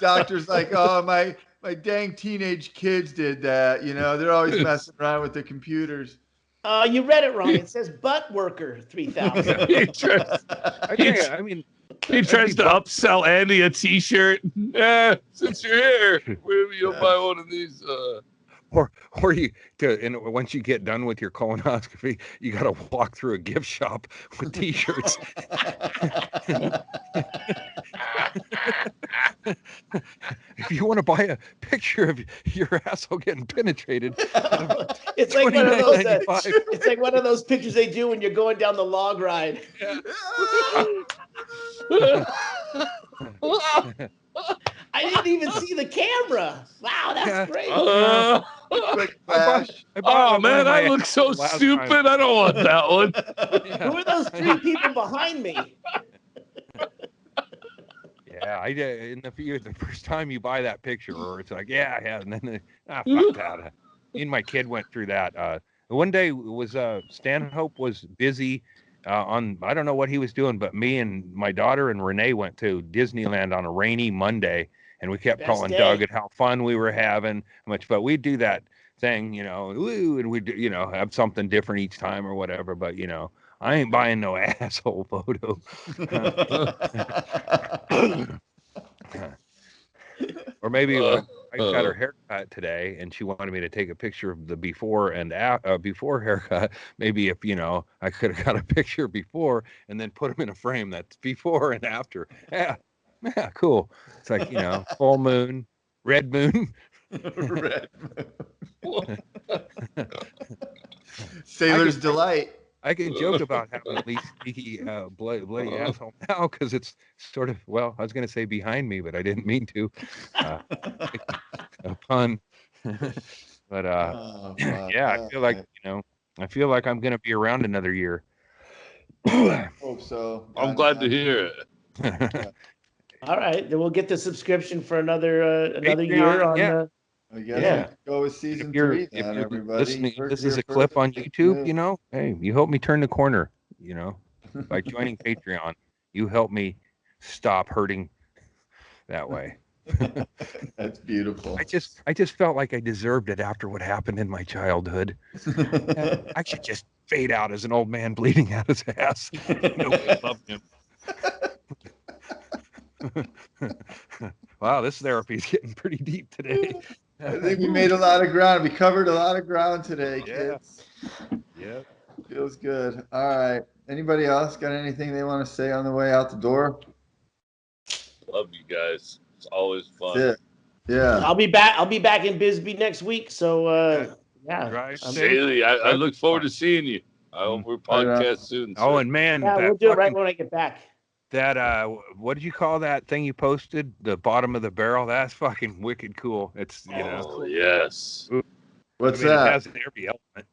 Doctor's like, oh, my dang teenage kids did that. They're always messing around with their computers. You read it wrong. It says Butt Worker 3000. He tries to upsell Andy a T-shirt. Since you're here, maybe you'll buy one of these. or and once you get done with your colonoscopy, you got to walk through a gift shop with T-shirts. If you want to buy a picture of your asshole getting penetrated, it's like one of those. $29.95. It's like one of those pictures they do when you're going down the log ride. I didn't even see the camera. Wow, that's great. Quick flash. I bought Oh one man, of my I look so last stupid. time. I don't want that one. Yeah. Who are those 3 people behind me? Yeah, I did. The first time you buy that picture, or it's like, yeah, and then fuck that. Me and my kid went through that. One day was Stanhope was busy on, I don't know what he was doing, but me and my daughter and Renee went to Disneyland on a rainy Monday, and we kept Best calling day. Doug and how fun we were having, but we'd do that thing, woo, and we'd have something different each time or whatever. But I ain't buying no asshole photo. Or maybe I got her haircut today, and she wanted me to take a picture of the before and before haircut. Maybe if I could have got a picture before and then put them in a frame that's before and after. Yeah, cool. It's like full moon, red moon. Red moon. Sailor's delight. I can joke about having at least sneaky bloody asshole now because it's sort of, well, I was going to say behind me, but I didn't mean to. A pun. But yeah, I feel like I feel like I'm going to be around another year. Hope so. I'm glad to hear it. All right, then we'll get the subscription for another Patreon, year on. yeah. I guess Yeah. go with season If you're 3 then, everybody. listening, Heard this here is a first. clip on YouTube. Hey, you help me turn the corner. By joining Patreon, you help me stop hurting that way. That's beautiful. I just felt like I deserved it after what happened in my childhood. I should just fade out as an old man bleeding out his ass. Nobody loved him. Wow, this therapy is getting pretty deep today. I think we made a lot of ground. We covered a lot of ground today, Yeah. kids. Yeah. Feels good. All right. Anybody else got anything they want to say on the way out the door? Love you guys. It's always fun. That's it. Yeah. I'll be back in Bisbee next week. So yeah. Drive safe. Haley, I look forward to seeing you. I hope we're podcast soon. Oh, sir. and man, Yeah, we'll do it right when I get back. That what did you call that thing you posted? The bottom of the barrel. That's fucking wicked cool. It's Oh yes. What's It that? has every element.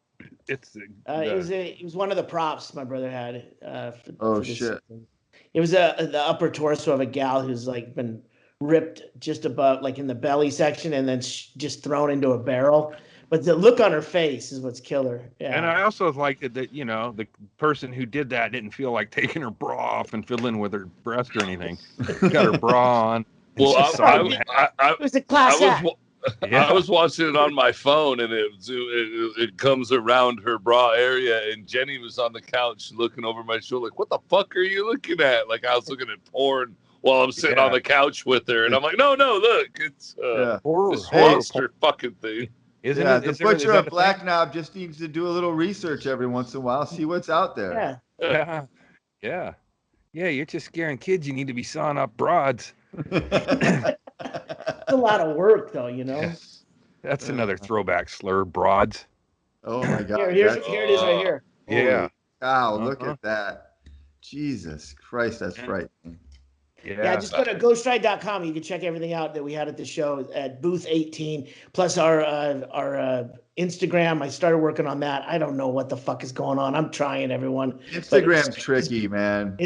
It's It was one of the props my brother had. Oh, for this shit. season. It was the upper torso of a gal who's like been ripped just above, like in the belly section, and then just thrown into a barrel. But the look on her face is what's killer. Yeah. And I also liked it that the person who did that didn't feel like taking her bra off and fiddling with her breast or anything. Got her bra on. Well, It was a class act. I was watching it on my phone, and it comes around her bra area, and Jenny was on the couch looking over my shoulder, like, "What the fuck are you looking at?" Like I was looking at porn while I'm sitting on the couch with her, and I'm like, "No, look, it's this monster fucking thing." Isn't yeah, it? the Is there- butcher is that of a Black thing? Knob just needs to do a little research every once in a while, see what's out there. Yeah. Yeah. You're just scaring kids. You need to be sawing up broads. It's a lot of work, though. Yeah. That's another throwback slur, broads. Oh my God. Here it is right here. Yeah. Wow, look Uh-huh. at that. Jesus Christ, that's frightening. Yeah, just go to ghostride.com. You can check everything out that we had at the show at booth 18, plus our Instagram. I started working on that. I don't know what the fuck is going on. I'm trying, everyone. Instagram's tricky, man.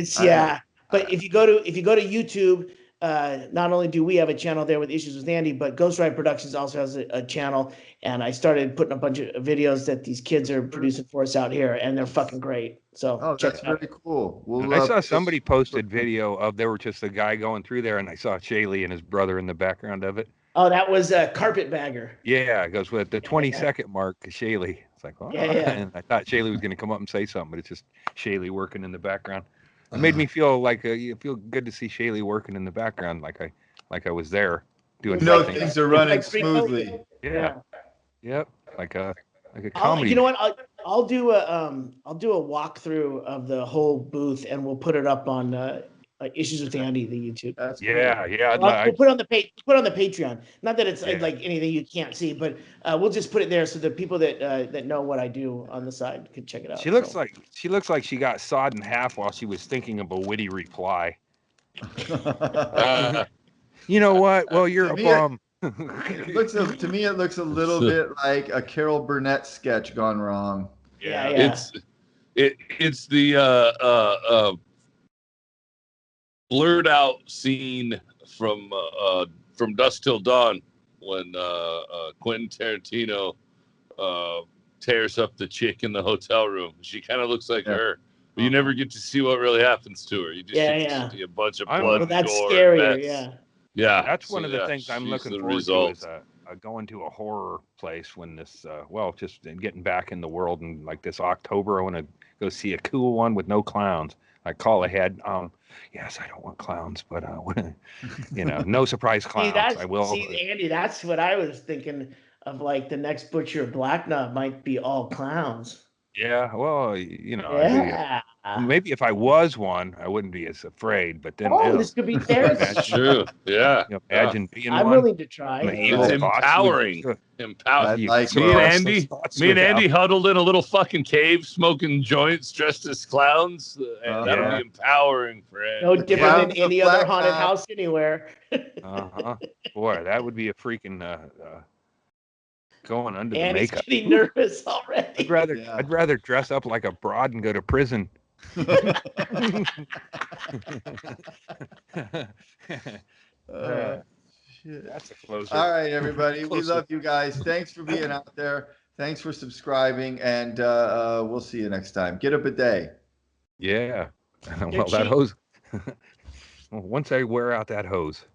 But if you go to YouTube, not only do we have a channel there with Issues with Andy, but Ghost Ride Productions also has a channel, and I started putting a bunch of videos that these kids are producing for us out here, and they're fucking great. So check that's it out. very cool. I saw somebody posted video of there were just a guy going through there, and I saw Shaylee and his brother in the background of it. Oh, that was a Carpetbagger. Yeah, it goes with the 20-second mark, Shaylee. It's like, oh, Yeah. And I thought Shaylee was going to come up and say something, but it's just Shaylee working in the background. It made me feel like you feel good to see Shaylee working in the background, like I was there doing something. things are running smoothly. Yeah. Yep, like a I'll, comedy. you know what? I'll do a walkthrough of the whole booth, and we'll put it up on Issues with Andy, the YouTube. That's Yeah, cool. yeah. We'll put it on the page. Put it on the Patreon. Not that it's Yeah. like anything you can't see, but we'll just put it there so the people that that know what I do on the side can check it out. She looks like she got sawed in half while she was thinking of a witty reply. You know what? Well, you're a bum. To me, it looks a little bit like a Carol Burnett sketch gone wrong. Yeah. It's the blurred out scene from Dusk Till Dawn when Quentin Tarantino tears up the chick in the hotel room. She kind of looks like her, but you never get to see what really happens to her. You just get to see a bunch of blood. Well, that's gore, scarier. Yeah. That's one of the things I'm looking forward to is going to a horror place when this, just getting back in the world, and like this October, I want to go see a cool one with no clowns. I call ahead. Yes, I don't want clowns, but no surprise clowns. I will. See, Andy, that's what I was thinking of. Like the next Butcher Black Knob might be all clowns. Yeah, well, maybe if I was one, I wouldn't be as afraid. But then, this could be theirs. That's true. Yeah. Imagine being I'm one. willing to try. It's empowering. Empowering. Me and Andy huddled in a little fucking cave, smoking joints, dressed as clowns. And that would be empowering for Andy. No different than any other haunted house anywhere. Boy, that would be a freaking. Going under the makeup. Getting nervous already. I'd rather dress up like a broad and go to prison. Shit. That's a closer. All right, everybody. We love you guys. Thanks for being out there. Thanks for subscribing, and we'll see you next time. Get a bidet. Yeah. Well, that hose. Once I wear out that hose.